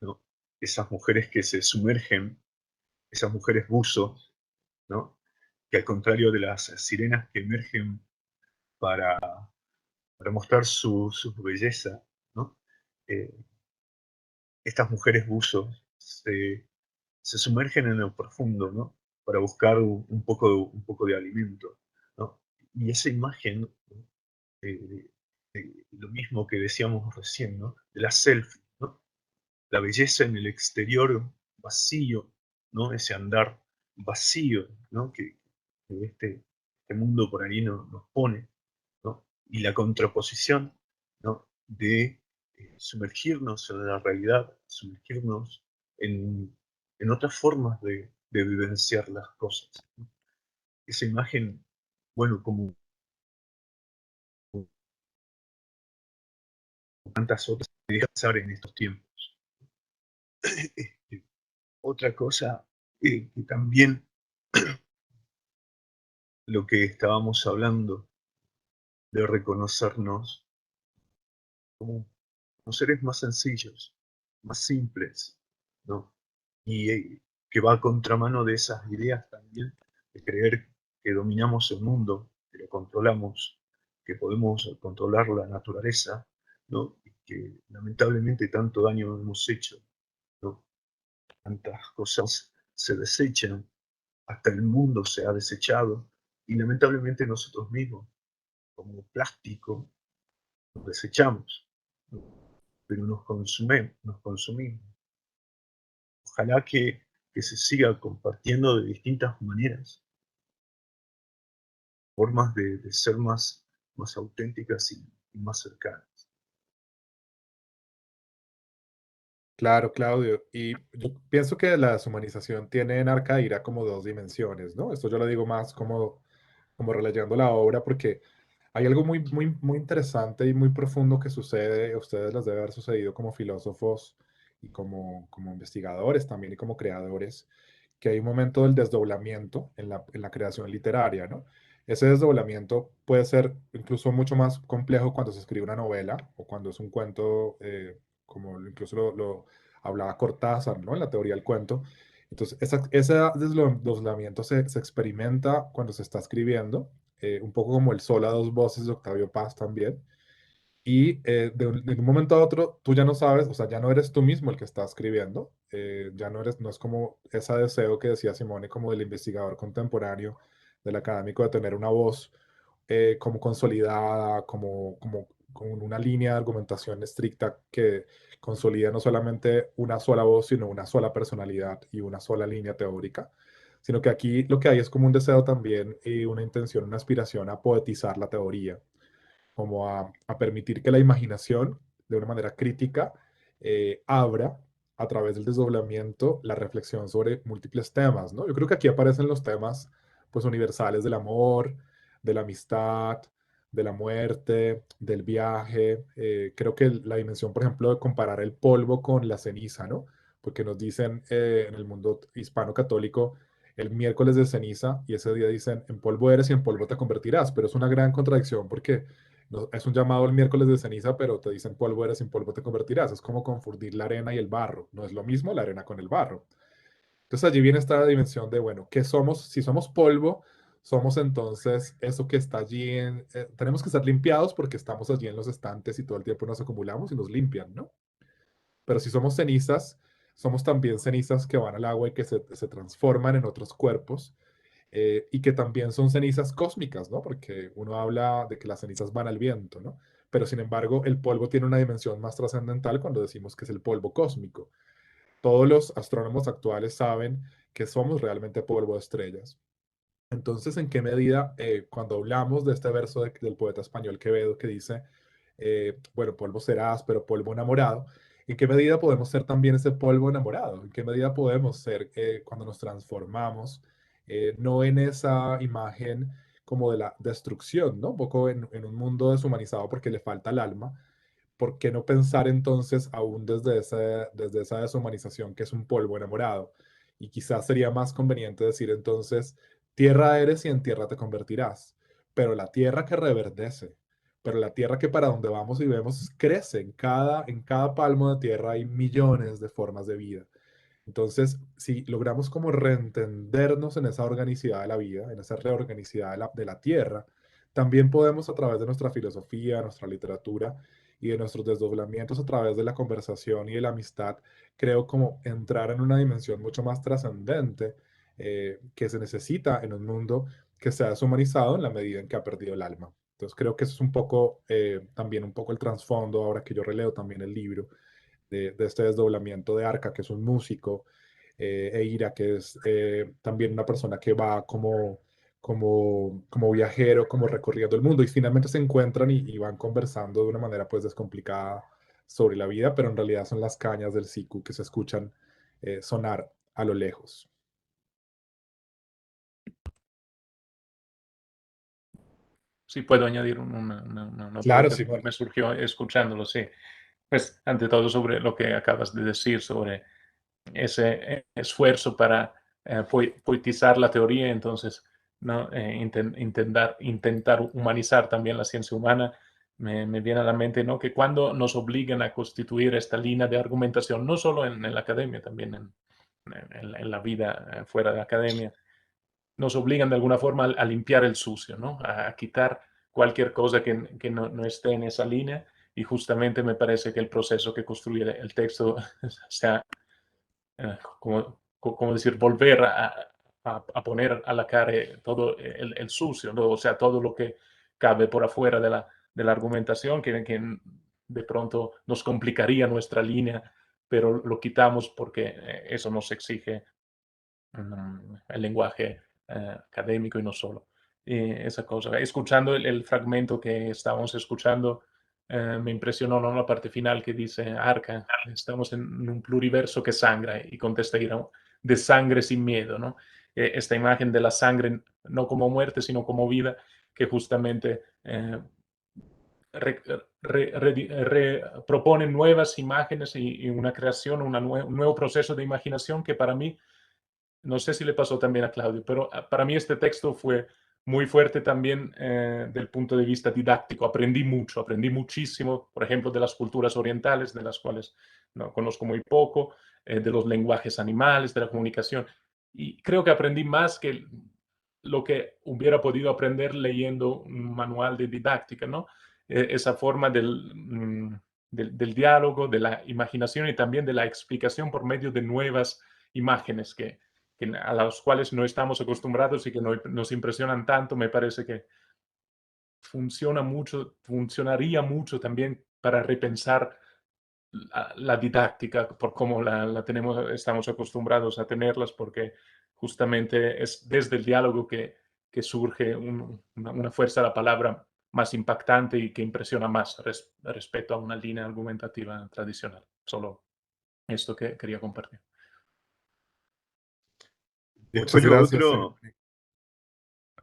¿no? Esas mujeres que se sumergen, esas mujeres buzos, ¿no? Que al contrario de las sirenas que emergen para, para mostrar su belleza, ¿no? Eh, estas mujeres buzos se sumergen en lo profundo, ¿no? Para buscar un poco de alimento, ¿no? Y esa imagen, ¿no? Lo mismo que decíamos recién, ¿no? De la selfie, ¿no? La belleza en el exterior vacío, ¿no? Ese andar vacío, ¿no? que este mundo por ahí nos pone, ¿no? Y la contraposición, ¿no? de sumergirnos en la realidad, sumergirnos en otras formas de vivenciar las cosas, ¿no? Esa imagen, bueno, como tantas otras, me deja pensar en estos tiempos. Otra cosa que también lo que estábamos hablando de reconocernos como, como seres más sencillos, más simples, ¿no? Y que va a contramano de esas ideas también de creer que dominamos el mundo, que lo controlamos, que podemos controlar la naturaleza, ¿no? Y que lamentablemente tanto daño hemos hecho, ¿no? Tantas cosas se desechan, hasta el mundo se ha desechado, y lamentablemente nosotros mismos, como plástico, nos desechamos, ¿no? Pero nos consumimos. Ojalá que se siga compartiendo de distintas maneras, formas de ser más auténticas y más cercanas.
Claro, Claudio. Y yo pienso que la deshumanización tiene en Arcadia como dos dimensiones, ¿no? Esto yo lo digo más como releyendo la obra, porque hay algo muy interesante y muy profundo que sucede, a ustedes les debe haber sucedido como filósofos y como investigadores también y como creadores, que hay un momento del desdoblamiento en la creación literaria, ¿no? Ese desdoblamiento puede ser incluso mucho más complejo cuando se escribe una novela o cuando es un cuento, como incluso lo hablaba Cortázar, ¿no? En la teoría del cuento. Entonces, ese desdoblamiento se experimenta cuando se está escribiendo, un poco como el sol a dos voces de Octavio Paz también. Y de un momento a otro, tú ya no sabes, o sea, ya no eres tú mismo el que está escribiendo, ya no eres, no es como ese deseo que decía Simone, como del investigador contemporáneo, del académico, de tener una voz como consolidada, con una línea de argumentación estricta que consolida no solamente una sola voz, sino una sola personalidad y una sola línea teórica, sino que aquí lo que hay es como un deseo también y una intención, una aspiración a poetizar la teoría, como a permitir que la imaginación, de una manera crítica, abra a través del desdoblamiento la reflexión sobre múltiples temas, ¿no? Yo creo que aquí aparecen los temas, pues, universales del amor, de la amistad, de la muerte, del viaje. Creo que la dimensión, por ejemplo, de comparar el polvo con la ceniza, ¿no? Porque nos dicen en el mundo hispano católico el miércoles de ceniza y ese día dicen en polvo eres y en polvo te convertirás, pero es una gran contradicción porque es un llamado el miércoles de ceniza, pero te dicen polvo eres, sin polvo te convertirás. Es como confundir la arena y el barro. No es lo mismo la arena con el barro. Entonces allí viene esta dimensión de, bueno, ¿qué somos? Si somos polvo, somos entonces eso que está allí tenemos que estar limpiados porque estamos allí en los estantes y todo el tiempo nos acumulamos y nos limpian, ¿no? Pero si somos cenizas, somos también cenizas que van al agua y que se transforman en otros cuerpos, y que también son cenizas cósmicas, ¿no? Porque uno habla de que las cenizas van al viento, ¿no? Pero sin embargo, el polvo tiene una dimensión más trascendental cuando decimos que es el polvo cósmico. Todos los astrónomos actuales saben que somos realmente polvo de estrellas. Entonces, ¿en qué medida, cuando hablamos de este verso del poeta español Quevedo que dice, bueno, polvo serás, pero polvo enamorado, ¿en qué medida podemos ser también ese polvo enamorado? ¿En qué medida podemos ser, cuando nos transformamos, no en esa imagen como de la destrucción, ¿no? Un poco en un mundo deshumanizado porque le falta el alma. ¿Por qué no pensar entonces aún desde esa deshumanización que es un polvo enamorado? Y quizás sería más conveniente decir entonces, tierra eres y en tierra te convertirás, pero la tierra que reverdece, pero la tierra que para donde vamos y vemos crece, en cada palmo de tierra hay millones de formas de vida. Entonces, si logramos como reentendernos en esa organicidad de la vida, en esa reorganicidad de la tierra, también podemos a través de nuestra filosofía, nuestra literatura y de nuestros desdoblamientos a través de la conversación y de la amistad, creo como entrar en una dimensión mucho más trascendente, que se necesita en un mundo que se ha deshumanizado en la medida en que ha perdido el alma. Entonces creo que eso es un poco, también un poco el trasfondo, ahora que yo releo también el libro, de este desdoblamiento de Arca, que es un músico, e Ira, que es también una persona que va como viajero, como recorriendo el mundo, y finalmente se encuentran y van conversando de una manera pues descomplicada sobre la vida, pero en realidad son las cañas del siku que se escuchan sonar a lo lejos.
Sí, puedo añadir una
Claro,
pregunta que
Simón.
me surgió escuchándolo, sí. Pues, ante todo, sobre lo que acabas de decir, sobre ese esfuerzo para poetizar la teoría, entonces, ¿no? Intentar humanizar también la ciencia humana, me viene a la mente, ¿no? Que cuando nos obligan a constituir esta línea de argumentación, no solo en la academia, también en la vida fuera de la academia, nos obligan de alguna forma a limpiar el sucio, ¿no? A quitar cualquier cosa que no esté en esa línea, y justamente me parece que el proceso que construye el texto, o sea, como decir, volver a poner a la cara todo el sucio, ¿no? O sea, todo lo que cabe por afuera de la argumentación, que de pronto nos complicaría nuestra línea, pero lo quitamos porque eso nos exige el lenguaje académico y no solo. Esa cosa. Escuchando el fragmento que estábamos escuchando, me impresionó, ¿no? La parte final que dice: Arca, estamos en un pluriverso que sangra, y contesta Ira: de sangre sin miedo, ¿no? Esta imagen de la sangre no como muerte, sino como vida, que justamente propone nuevas imágenes y una creación, un nuevo proceso de imaginación que para mí, no sé si le pasó también a Claudio, pero para mí este texto fue muy fuerte también del punto de vista didáctico. Aprendí mucho, aprendí muchísimo, por ejemplo, de las culturas orientales, de las cuales no conozco muy poco, de los lenguajes animales, de la comunicación. Y creo que aprendí más que lo que hubiera podido aprender leyendo un manual de didáctica, ¿no? Esa forma del diálogo, de la imaginación y también de la explicación por medio de nuevas imágenes a las cuales no estamos acostumbrados y que nos impresionan tanto. Me parece que funcionaría mucho también para repensar la didáctica por cómo estamos acostumbrados a tenerlas, porque justamente es desde el diálogo que surge una fuerza de la palabra más impactante y que impresiona más respecto a una línea argumentativa tradicional. Solo esto que quería compartir.
Muchas
Después lo
gracias,
otro,
Simón.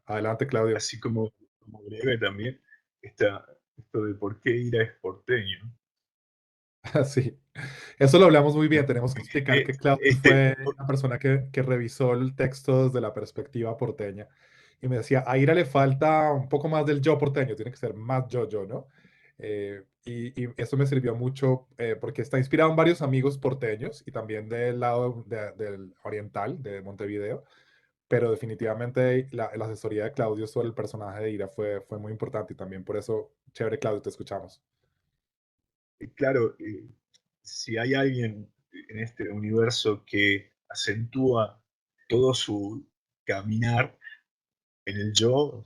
Adelante, Claudio.
así como breve también, esto de por qué Ira es porteño.
Sí, eso lo hablamos muy bien. Tenemos que explicar
Eh,
que Claudio
este,
fue la persona que revisó el texto desde la perspectiva porteña. Y me decía, a Ira le falta un poco más del yo porteño, tiene que ser más yo, ¿no? Y eso me sirvió mucho porque está inspirado en varios amigos porteños y también del lado del oriental, de Montevideo. Pero definitivamente la asesoría de Claudio sobre el personaje de Ira fue muy importante y también por eso, chévere, Claudio, te escuchamos.
claro, si hay alguien en este universo que acentúa todo su caminar en el yo,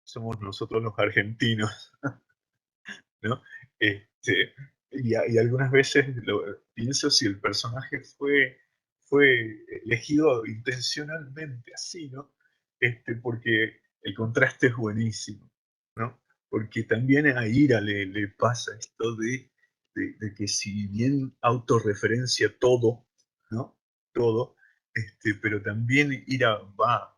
somos nosotros los argentinos, ¿no? Y algunas veces pienso si el personaje fue elegido intencionalmente así, ¿no? Porque el contraste es buenísimo, ¿no? Porque también a Ira le pasa esto de que si bien autorreferencia todo, ¿no? Todo, pero también Ira va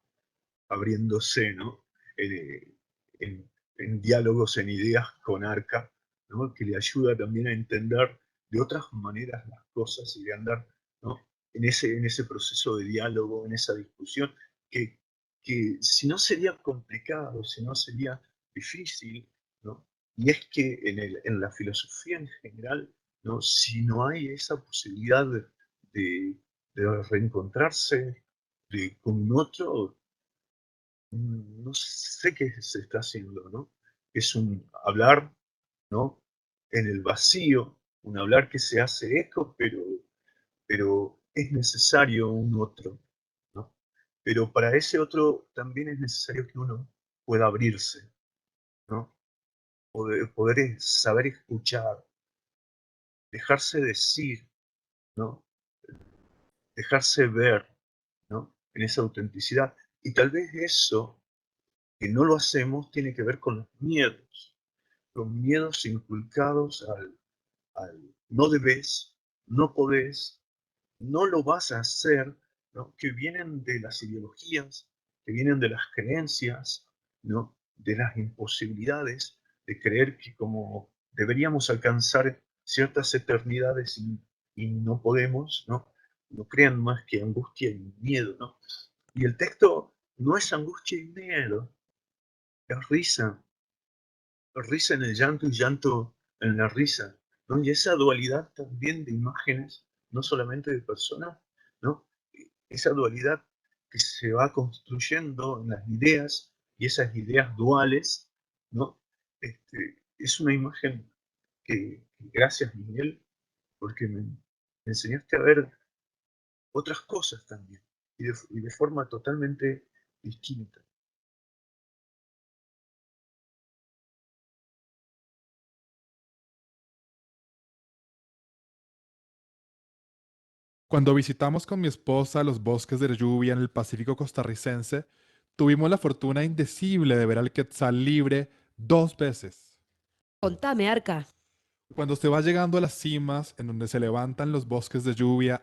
abriéndose, ¿no? Eh, en, en diálogos, en ideas con Arca, ¿no? Que le ayuda también a entender de otras maneras las cosas y de andar, ¿no? En ese proceso de diálogo, en esa discusión, que, que si no sería complicado, si no sería difícil, ¿no? Y es que en la filosofía en general, ¿no? Si no hay esa posibilidad de reencontrarse con otro, no sé qué se está haciendo, ¿no? Es un hablar, ¿no? En el vacío, un hablar que se hace eco, pero es necesario un otro, ¿no? Pero para ese otro también es necesario que uno pueda abrirse, ¿no? Poder saber escuchar, dejarse decir, ¿no? dejarse ver, ¿no? En esa autenticidad. Y tal vez eso, que no lo hacemos, tiene que ver con los miedos inculcados al no debes, no podés, no lo vas a hacer, ¿no? Que vienen de las ideologías, que vienen de las creencias, ¿no? De las imposibilidades, de creer que como deberíamos alcanzar ciertas eternidades y no podemos, ¿no? No crean más que angustia y miedo, ¿no? Y el texto no es angustia y miedo, es risa en el llanto y llanto en la risa, ¿no? Y esa dualidad también de imágenes, no solamente de personas, ¿no? Esa dualidad que se va construyendo en las ideas y esas ideas duales, ¿no? Es una imagen que, gracias Miguel, porque me enseñaste a ver otras cosas también y de forma totalmente distinta.
Cuando visitamos con mi esposa los bosques de lluvia en el Pacífico costarricense, tuvimos la fortuna indecible de ver al quetzal libre 2 veces.
Contame, Arca.
Cuando se va llegando a las cimas en donde se levantan los bosques de lluvia,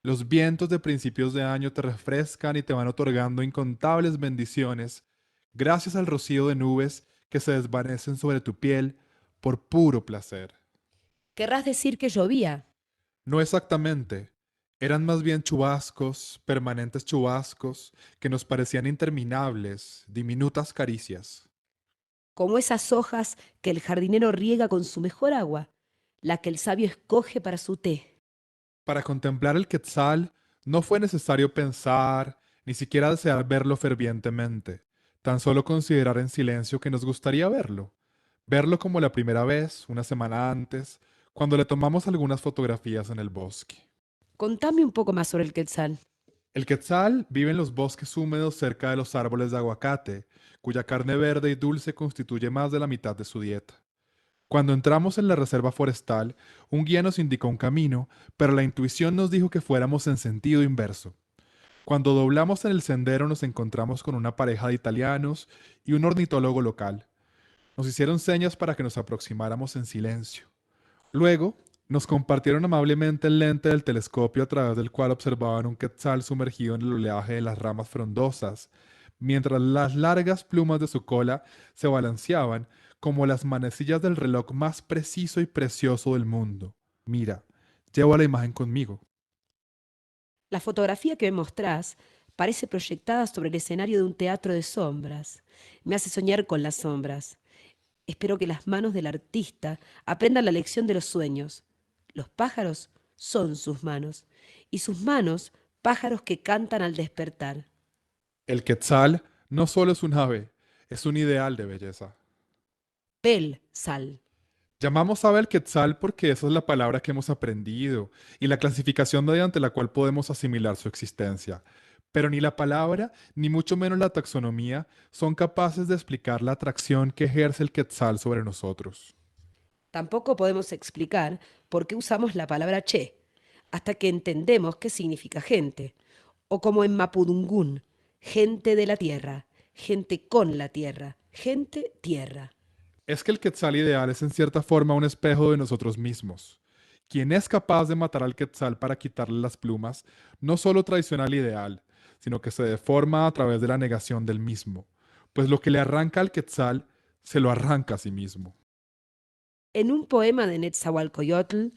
los vientos de principios de año te refrescan y te van otorgando incontables bendiciones gracias al rocío de nubes que se desvanecen sobre tu piel por puro placer.
Querrás decir que llovía.
No exactamente. Eran más bien chubascos, permanentes chubascos, que nos parecían interminables, diminutas caricias.
Como esas hojas que el jardinero riega con su mejor agua, la que el sabio escoge para su té.
Para contemplar el quetzal no fue necesario pensar, ni siquiera desear verlo fervientemente, tan solo considerar en silencio que nos gustaría verlo como la primera vez, una semana antes, cuando le tomamos algunas fotografías en el bosque.
Contame un poco más sobre el quetzal.
El quetzal vive en los bosques húmedos cerca de los árboles de aguacate, cuya carne verde y dulce constituye más de la mitad de su dieta. Cuando entramos en la reserva forestal, un guía nos indicó un camino, pero la intuición nos dijo que fuéramos en sentido inverso. Cuando doblamos en el sendero nos encontramos con una pareja de italianos y un ornitólogo local. Nos hicieron señas para que nos aproximáramos en silencio. Luego, nos compartieron amablemente el lente del telescopio a través del cual observaban un quetzal sumergido en el oleaje de las ramas frondosas, mientras las largas plumas de su cola se balanceaban como las manecillas del reloj más preciso y precioso del mundo. Mira, llevo la imagen conmigo.
La fotografía que me mostrás parece proyectada sobre el escenario de un teatro de sombras. Me hace soñar con las sombras. Espero que las manos del artista aprendan la lección de los sueños. Los pájaros son sus manos, y sus manos, pájaros que cantan al despertar.
El quetzal no solo es un ave, es un ideal de belleza.
Pel, sal.
Llamamos ave al quetzal porque esa es la palabra que hemos aprendido y la clasificación mediante la cual podemos asimilar su existencia. Pero ni la palabra, ni mucho menos la taxonomía, son capaces de explicar la atracción que ejerce el quetzal sobre nosotros.
Tampoco podemos explicar por qué usamos la palabra che, hasta que entendemos qué significa gente, o como en Mapudungún, gente de la tierra, gente con la tierra, gente tierra.
Es que el quetzal ideal es en cierta forma un espejo de nosotros mismos. Quien es capaz de matar al quetzal para quitarle las plumas, no solo traiciona al ideal, sino que se deforma a través de la negación del mismo, pues lo que le arranca al quetzal, se lo arranca a sí mismo.
En un poema de Netzahualcoyotl,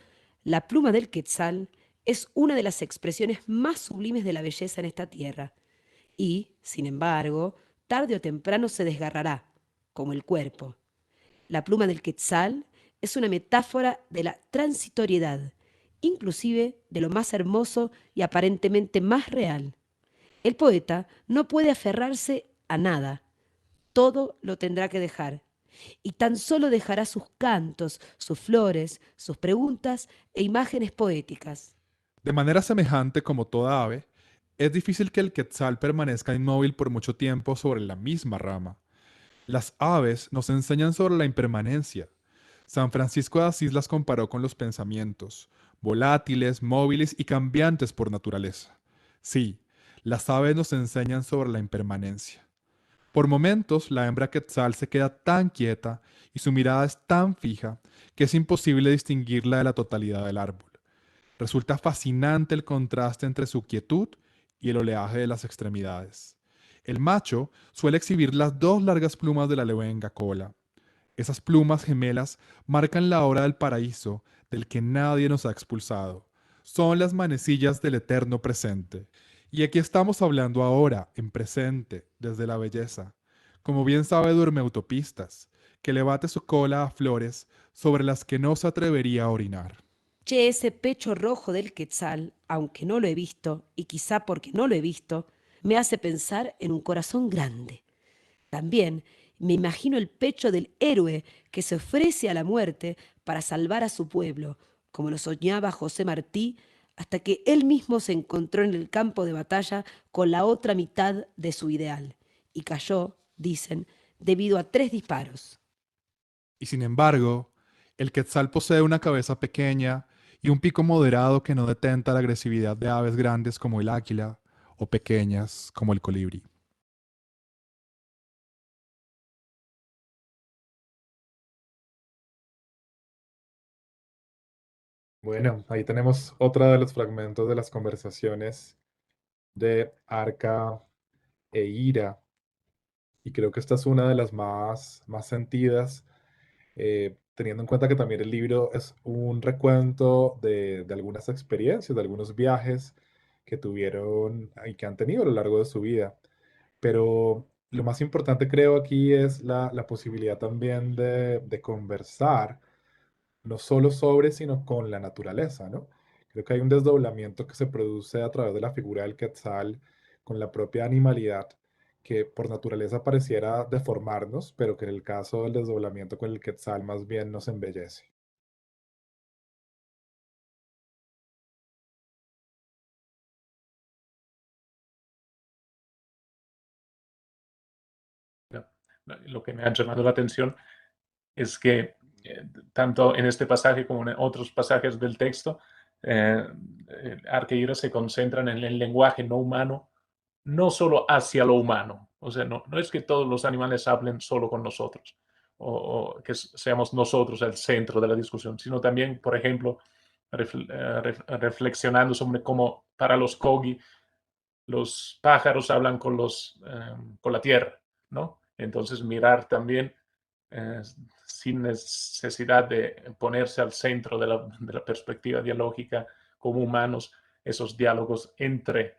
la pluma del quetzal es una de las expresiones más sublimes de la belleza en esta tierra, y, sin embargo, tarde o temprano se desgarrará, como el cuerpo. La pluma del quetzal es una metáfora de la transitoriedad, inclusive de lo más hermoso y aparentemente más real. El poeta no puede aferrarse a nada, todo lo tendrá que dejar, y tan solo dejará sus cantos, sus flores, sus preguntas e imágenes poéticas.
De manera semejante como toda ave, es difícil que el quetzal permanezca inmóvil por mucho tiempo sobre la misma rama. Las aves nos enseñan sobre la impermanencia. San Francisco de Asís las comparó con los pensamientos. volátiles, móviles y cambiantes por naturaleza. Sí, las aves nos enseñan sobre la impermanencia. Por momentos, la hembra quetzal se queda tan quieta y su mirada es tan fija que es imposible distinguirla de la totalidad del árbol. Resulta fascinante el contraste entre su quietud y el oleaje de las extremidades. El macho suele exhibir las dos largas plumas de la luenga cola. Esas plumas gemelas marcan la hora del paraíso del que nadie nos ha expulsado. Son las manecillas del eterno presente. Y aquí estamos hablando ahora, en presente, desde la belleza. Como bien sabe Duerme Autopistas, que le bate su cola a flores sobre las que no se atrevería a orinar.
Che, ese pecho rojo del quetzal, aunque no lo he visto, y quizá porque no lo he visto, me hace pensar en un corazón grande. También me imagino el pecho del héroe que se ofrece a la muerte para salvar a su pueblo, como lo soñaba José Martí, hasta que él mismo se encontró en el campo de batalla con la otra mitad de su ideal, y cayó, dicen, debido a 3 disparos.
Y sin embargo, el quetzal posee una cabeza pequeña y un pico moderado que no detenta la agresividad de aves grandes como el águila o pequeñas como el colibrí. Bueno, ahí tenemos otra de los fragmentos de las conversaciones de Arca e Ira, y creo que esta es una de las más sentidas, teniendo en cuenta que también el libro es un recuento de algunas experiencias, de algunos viajes que tuvieron y que han tenido a lo largo de su vida. Pero lo más importante creo aquí es la posibilidad también de conversar no solo sobre, sino con la naturaleza, ¿no? Creo que hay un desdoblamiento que se produce a través de la figura del quetzal con la propia animalidad, que por naturaleza pareciera deformarnos, pero que en el caso del desdoblamiento con el quetzal más bien nos embellece.
Lo que me ha llamado la atención es que tanto en este pasaje como en otros pasajes del texto, Arqueiro se concentran en el lenguaje no humano, no solo hacia lo humano. O sea, no es que todos los animales hablen solo con nosotros o que seamos nosotros el centro de la discusión, sino también, por ejemplo, reflexionando sobre cómo para los Kogi los pájaros hablan con la tierra, ¿no? Entonces mirar también eh, sin necesidad de ponerse al centro de la perspectiva dialógica como humanos, esos diálogos entre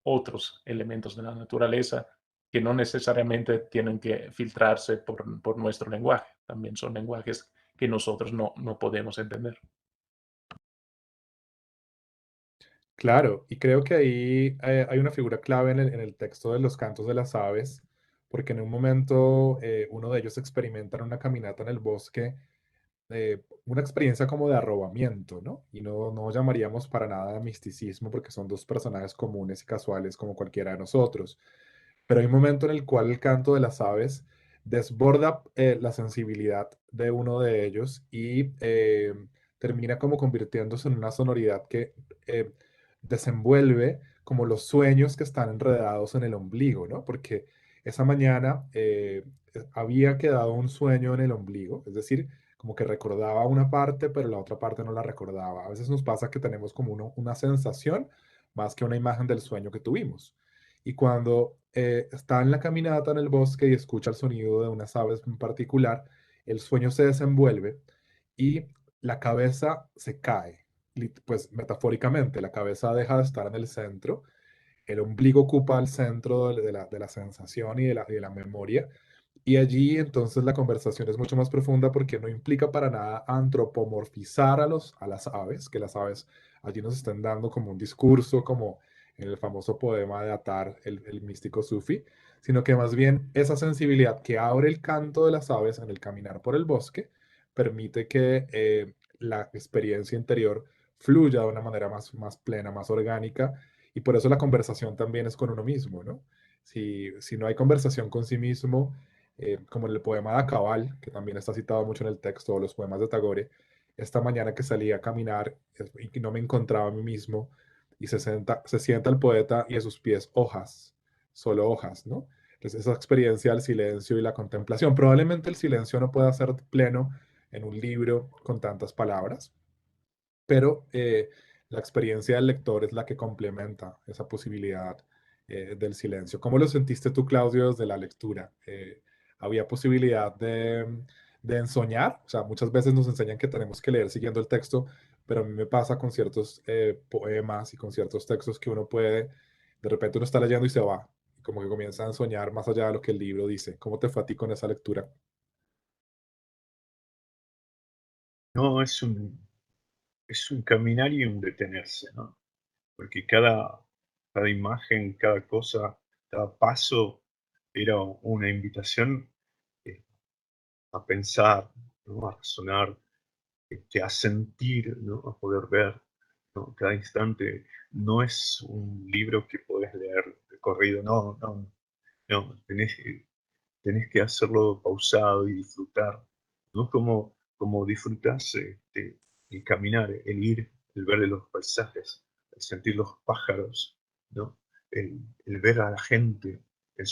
otros elementos de la naturaleza que no necesariamente tienen que filtrarse por nuestro lenguaje, también son lenguajes que nosotros no podemos entender.
Claro, y creo que ahí hay una figura clave en el texto de los cantos de las aves, porque en un momento uno de ellos experimenta en una caminata en el bosque una experiencia como de arrobamiento, ¿no? Y no llamaríamos para nada de misticismo porque son dos personajes comunes y casuales como cualquiera de nosotros. Pero hay un momento en el cual el canto de las aves desborda la sensibilidad de uno de ellos y termina como convirtiéndose en una sonoridad que eh, desenvuelve como los sueños que están enredados en el ombligo, ¿no? Porque esa mañana había quedado un sueño en el ombligo, es decir, como que recordaba una parte, pero la otra parte no la recordaba. A veces nos pasa que tenemos como una sensación más que una imagen del sueño que tuvimos. Y cuando está en la caminata en el bosque y escucha el sonido de unas aves en particular, el sueño se desenvuelve y la cabeza se cae. Pues metafóricamente, la cabeza deja de estar en el centro, el ombligo ocupa el centro de la sensación y de la memoria. Y allí entonces la conversación es mucho más profunda porque no implica para nada antropomorfizar a las aves, que las aves allí nos estén dando como un discurso, como en el famoso poema de Atar, el místico sufi, sino que más bien esa sensibilidad que abre el canto de las aves en el caminar por el bosque permite que la experiencia interior fluya de una manera más plena, más orgánica, y por eso la conversación también es con uno mismo, ¿no? Si no hay conversación con sí mismo, como en el poema de Acabal, que también está citado mucho en el texto, o los poemas de Tagore, esta mañana que salí a caminar y que no me encontraba a mí mismo, y se sienta el poeta y a sus pies hojas, solo hojas, ¿no? Entonces, esa experiencia del silencio y la contemplación. Probablemente el silencio no pueda ser pleno en un libro con tantas palabras, pero la experiencia del lector es la que complementa esa posibilidad del silencio. ¿Cómo lo sentiste tú, Claudio, desde la lectura? ¿Había posibilidad de ensoñar? O sea, muchas veces nos enseñan que tenemos que leer siguiendo el texto, pero a mí me pasa con ciertos poemas y con ciertos textos que uno puede, de repente uno está leyendo y se va, y como que comienza a ensoñar más allá de lo que el libro dice. ¿Cómo te fue a ti con esa lectura?
No, es un caminar y un detenerse, ¿no? Porque cada imagen, cada cosa, cada paso era una invitación eh, a pensar, ¿no? A razonar, a sentir, ¿no? A poder ver, ¿no? Cada instante. No es un libro que podés leer de corrido, no, no, no. Tenés que hacerlo pausado y disfrutar, ¿no? Como disfrutás el caminar, el ir, el ver los paisajes, el sentir los pájaros, ¿no? El ver a la gente en,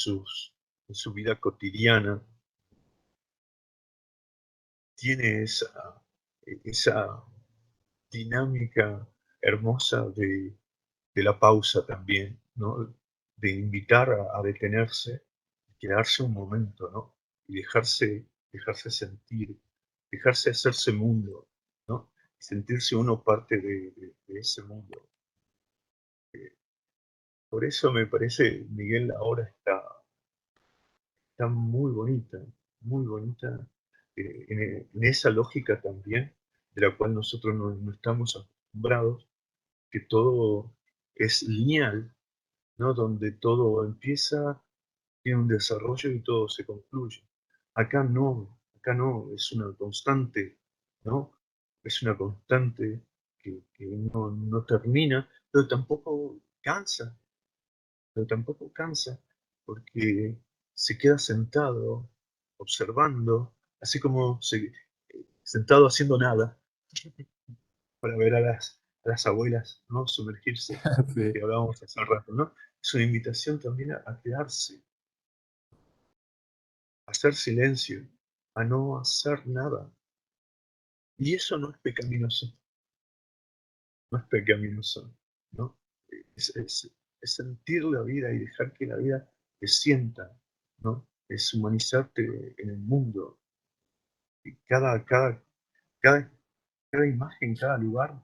en su vida cotidiana, tiene esa dinámica hermosa de la pausa también, ¿no? De invitar a detenerse, quedarse un momento, ¿no? Y dejarse sentir, dejarse hacerse mundo, ¿no? Sentirse uno parte de ese mundo. Por eso me parece, Miguel, ahora está muy bonita, en esa lógica también, de la cual nosotros no estamos acostumbrados, que todo es lineal, ¿no? Donde todo empieza, tiene un desarrollo y todo se concluye. Acá no, es una constante, ¿no? Es una constante que no termina, pero tampoco cansa, porque se queda sentado, observando, así como sentado haciendo nada, para ver a las abuelas, ¿no? Sumergirse,
Sí.
que hablábamos hace un rato, ¿no? Es una invitación también a quedarse, a hacer silencio, a no hacer nada. Y eso no es pecaminoso, no es pecaminoso, ¿no? Es, es- es sentir la vida y dejar que la vida te sienta, ¿no? Es humanizarte en el mundo. Y cada, cada imagen, cada lugar,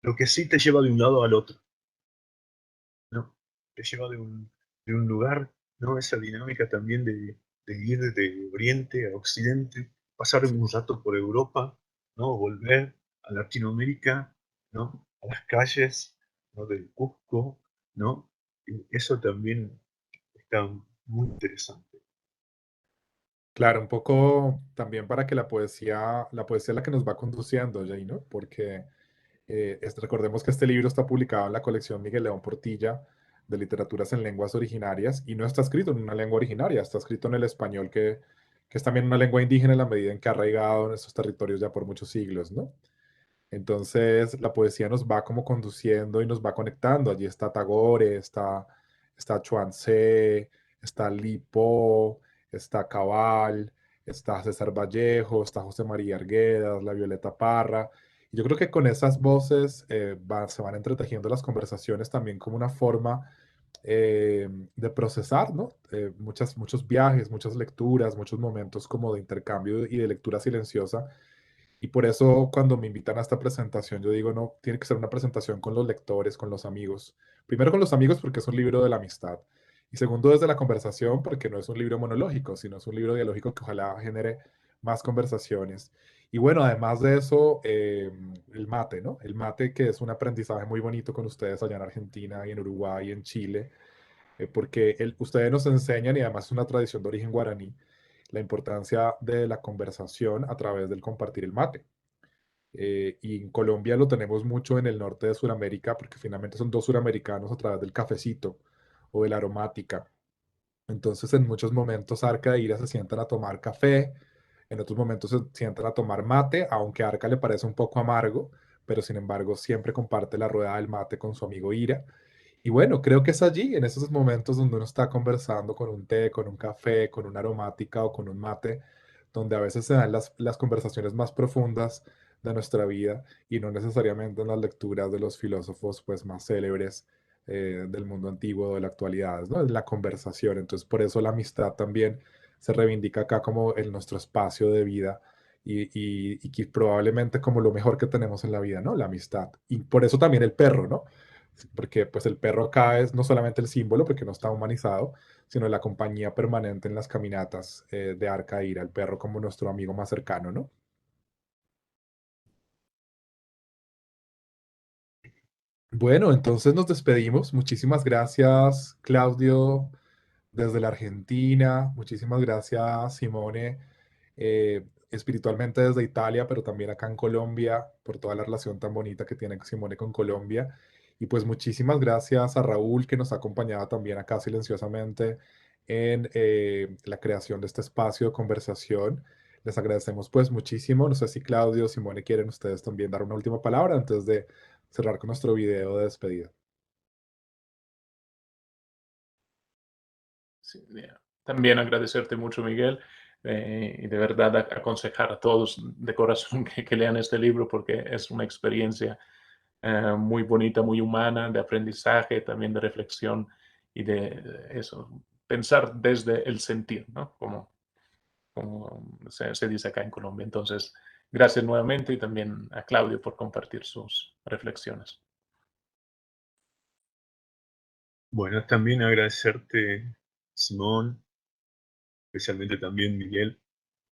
lo que sí te lleva de un lado al otro, ¿no? Te lleva de un lugar, ¿no? Esa dinámica también de ir de Oriente a Occidente, pasar un rato por Europa, ¿no? Volver a Latinoamérica, ¿no? A las calles, ¿no? Del Cusco, ¿no? Y eso también está muy interesante.
Claro, un poco también para que la poesía es la que nos va conduciendo, Jay, ¿no? Porque recordemos que este libro está publicado en la colección Miguel León Portilla de Literaturas en Lenguas Originarias y no está escrito en una lengua originaria, está escrito en el español que es también una lengua indígena en la medida en que ha arraigado en estos territorios ya por muchos siglos, ¿no? Entonces la poesía nos va como conduciendo y nos va conectando. Allí está Tagore, está Chuang Tse, está Li Po, está Cabal, está César Vallejo, está José María Arguedas, la Violeta Parra. Y yo creo que con esas voces se van entretejiendo las conversaciones también como una forma de procesar, ¿no? Muchos viajes, muchas lecturas, muchos momentos como de intercambio y de lectura silenciosa y por eso cuando me invitan a esta presentación, yo digo, no, tiene que ser una presentación con los lectores, con los amigos. Primero con los amigos porque es un libro de la amistad. Y segundo desde la conversación porque no es un libro monológico, sino es un libro dialógico que ojalá genere más conversaciones. Y bueno, además de eso, el mate, ¿no? El mate que es un aprendizaje muy bonito con ustedes allá en Argentina y en Uruguay y en Chile, porque ustedes nos enseñan y además es una tradición de origen guaraní la importancia de la conversación a través del compartir el mate. Y en Colombia lo tenemos mucho en el norte de Sudamérica, porque finalmente son dos suramericanos a través del cafecito o de la aromática. Entonces, en muchos momentos, Arca de Ira se sientan a tomar café En otros momentos se sientan a tomar mate, aunque a Arca le parece un poco amargo, pero sin embargo siempre comparte la rueda del mate con su amigo Ira. Y bueno, creo que es allí, en esos momentos donde uno está conversando con un té, con un café, con una aromática o con un mate, donde a veces se dan las conversaciones más profundas de nuestra vida y no necesariamente en las lecturas de los filósofos pues, más célebres del mundo antiguo o de la actualidad, ¿no? En la conversación. Entonces, por eso la amistad también se reivindica acá como en nuestro espacio de vida y que probablemente como lo mejor que tenemos en la vida, ¿no? La amistad. Y por eso también el perro, ¿no? Porque pues el perro acá es no solamente el símbolo, porque no está humanizado, sino la compañía permanente en las caminatas de Arcaíra, el perro como nuestro amigo más cercano, ¿no? Bueno, entonces nos despedimos. Muchísimas gracias, Claudio, desde la Argentina. Muchísimas gracias, Simone, espiritualmente desde Italia, pero también acá en Colombia, por toda la relación tan bonita que tiene Simone con Colombia. Y pues muchísimas gracias a Raúl, que nos ha acompañado también acá silenciosamente en la creación de este espacio de conversación. Les agradecemos pues muchísimo. No sé si Claudio, Simone, quieren ustedes también dar una última palabra antes de cerrar con nuestro video de despedida.
Sí, también agradecerte mucho, Miguel, y de verdad aconsejar a todos de corazón que lean este libro porque es una experiencia muy bonita, muy humana, de aprendizaje, también de reflexión y de eso, pensar desde el sentir, ¿no? Como se dice acá en Colombia. Entonces, gracias nuevamente y también a Claudio por compartir sus reflexiones.
Bueno, también agradecerte, Simón, especialmente también Miguel,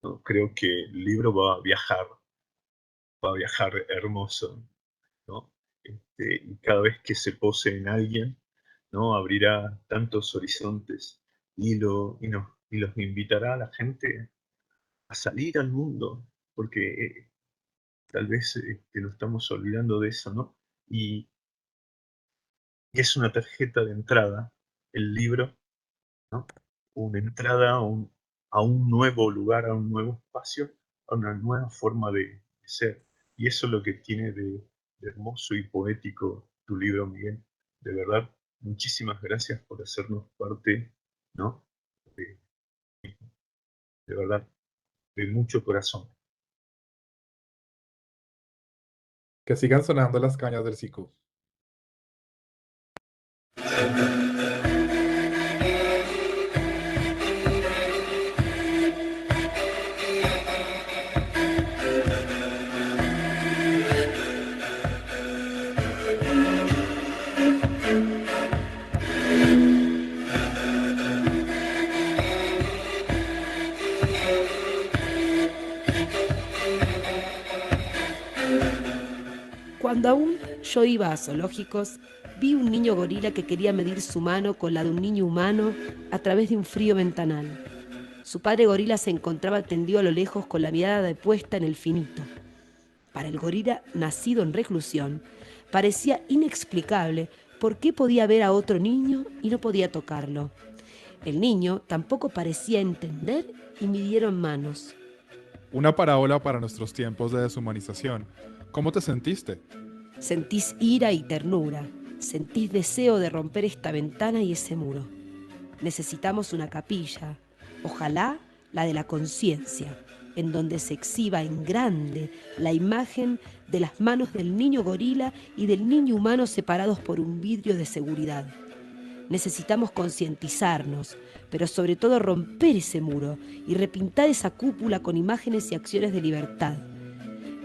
¿no? Creo que el libro va a viajar hermoso, ¿no? Y cada vez que se pose en alguien, ¿no? Abrirá tantos horizontes y los invitará a la gente a salir al mundo, porque tal vez nos estamos olvidando de eso, ¿no? Y es una tarjeta de entrada, el libro, ¿no? Una entrada a un nuevo lugar, a un nuevo espacio, a una nueva forma de ser. Y eso es lo que tiene de hermoso y poético tu libro, Miguel. De verdad, muchísimas gracias por hacernos parte, ¿no? De, de verdad, de mucho corazón.
Que sigan sonando las cañas del Sicu.
Cuando aún yo iba a zoológicos, vi un niño gorila que quería medir su mano con la de un niño humano a través de un frío ventanal. Su padre gorila se encontraba tendido a lo lejos con la mirada puesta en el finito. Para el gorila nacido en reclusión, parecía inexplicable por qué podía ver a otro niño y no podía tocarlo. El niño tampoco parecía entender y midieron manos.
Una parábola para nuestros tiempos de deshumanización. ¿Cómo te sentiste?
Sentís ira y ternura, sentís deseo de romper esta ventana y ese muro. Necesitamos una capilla, ojalá la de la conciencia, en donde se exhiba en grande la imagen de las manos del niño gorila y del niño humano separados por un vidrio de seguridad. Necesitamos concientizarnos, pero sobre todo romper ese muro y repintar esa cúpula con imágenes y acciones de libertad.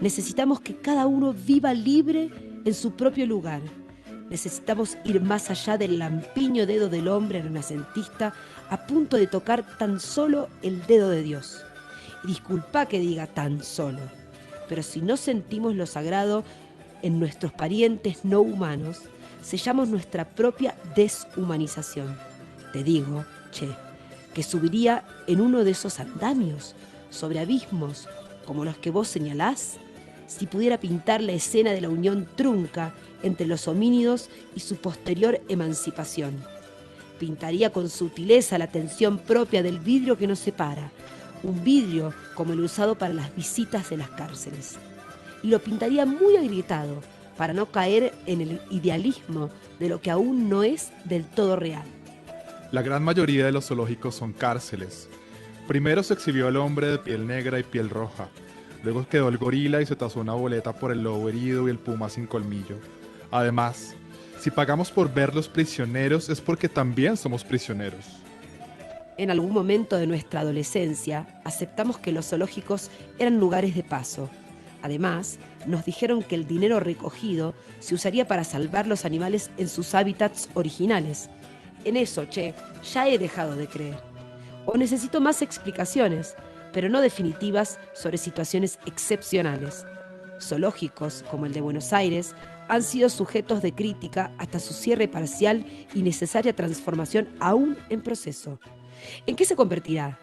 Necesitamos que cada uno viva libre en su propio lugar. Necesitamos ir más allá del lampiño dedo del hombre renacentista a punto de tocar tan solo el dedo de Dios. Y disculpa que diga tan solo, pero si no sentimos lo sagrado en nuestros parientes no humanos, sellamos nuestra propia deshumanización. Te digo, que subiría en uno de esos andamios, sobre abismos como los que vos señalás, si pudiera pintar la escena de la unión trunca entre los homínidos y su posterior emancipación. Pintaría con sutileza la tensión propia del vidrio que nos separa, un vidrio como el usado para las visitas de las cárceles. Y lo pintaría muy agrietado para no caer en el idealismo de lo que aún no es del todo real.
La gran mayoría de los zoológicos son cárceles. Primero se exhibió al hombre de piel negra y piel roja. Luego quedó el gorila y se tasó una boleta por el lobo herido y el puma sin colmillo. Además, si pagamos por ver los prisioneros es porque también somos prisioneros.
En algún momento de nuestra adolescencia, aceptamos que los zoológicos eran lugares de paso. Además, nos dijeron que el dinero recogido se usaría para salvar los animales en sus hábitats originales. En eso, ya he dejado de creer. O necesito más explicaciones, pero no definitivas sobre situaciones excepcionales. Zoológicos, como el de Buenos Aires, han sido sujetos de crítica hasta su cierre parcial y necesaria transformación aún en proceso. ¿En qué se convertirá?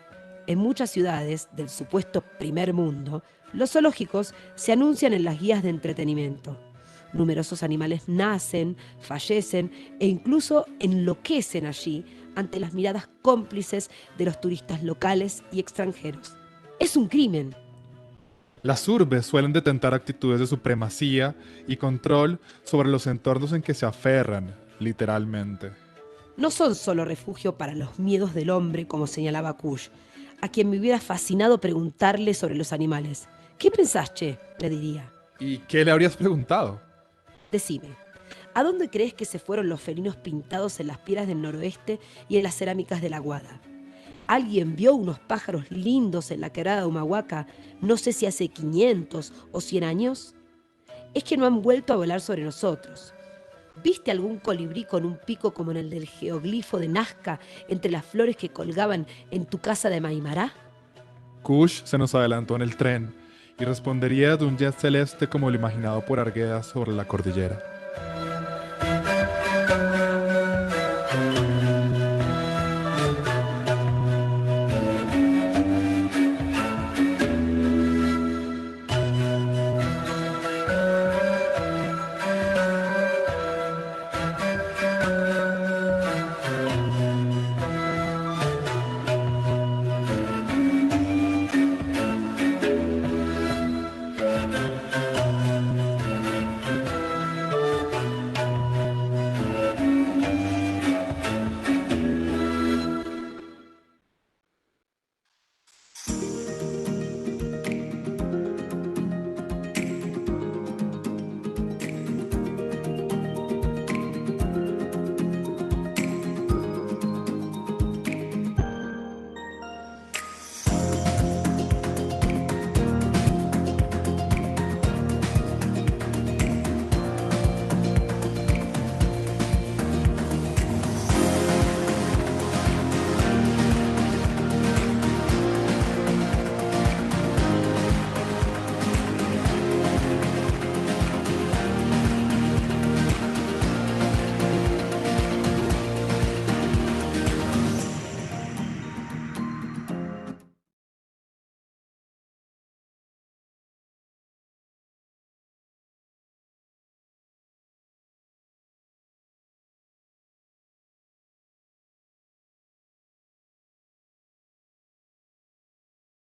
En muchas ciudades del supuesto primer mundo, los zoológicos se anuncian en las guías de entretenimiento. Numerosos animales nacen, fallecen e incluso enloquecen allí ante las miradas cómplices de los turistas locales y extranjeros. Es un crimen.
Las urbes suelen detentar actitudes de supremacía y control sobre los entornos en que se aferran, literalmente.
No son solo refugio para los miedos del hombre, como señalaba Kush, a quien me hubiera fascinado preguntarle sobre los animales. ¿Qué pensás, le diría.
¿Y qué le habrías preguntado?
Decime, ¿a dónde crees que se fueron los felinos pintados en las piedras del noroeste y en las cerámicas de la Guada? ¿Alguien vio unos pájaros lindos en la quebrada de Humahuaca, no sé si hace 500 o 100 años? Es que no han vuelto a volar sobre nosotros. ¿Viste algún colibrí con un pico como en el del geoglifo de Nazca entre las flores que colgaban en tu casa de Maimará?
Kush se nos adelantó en el tren y respondería de un jet celeste como lo imaginado por Arguedas sobre la cordillera.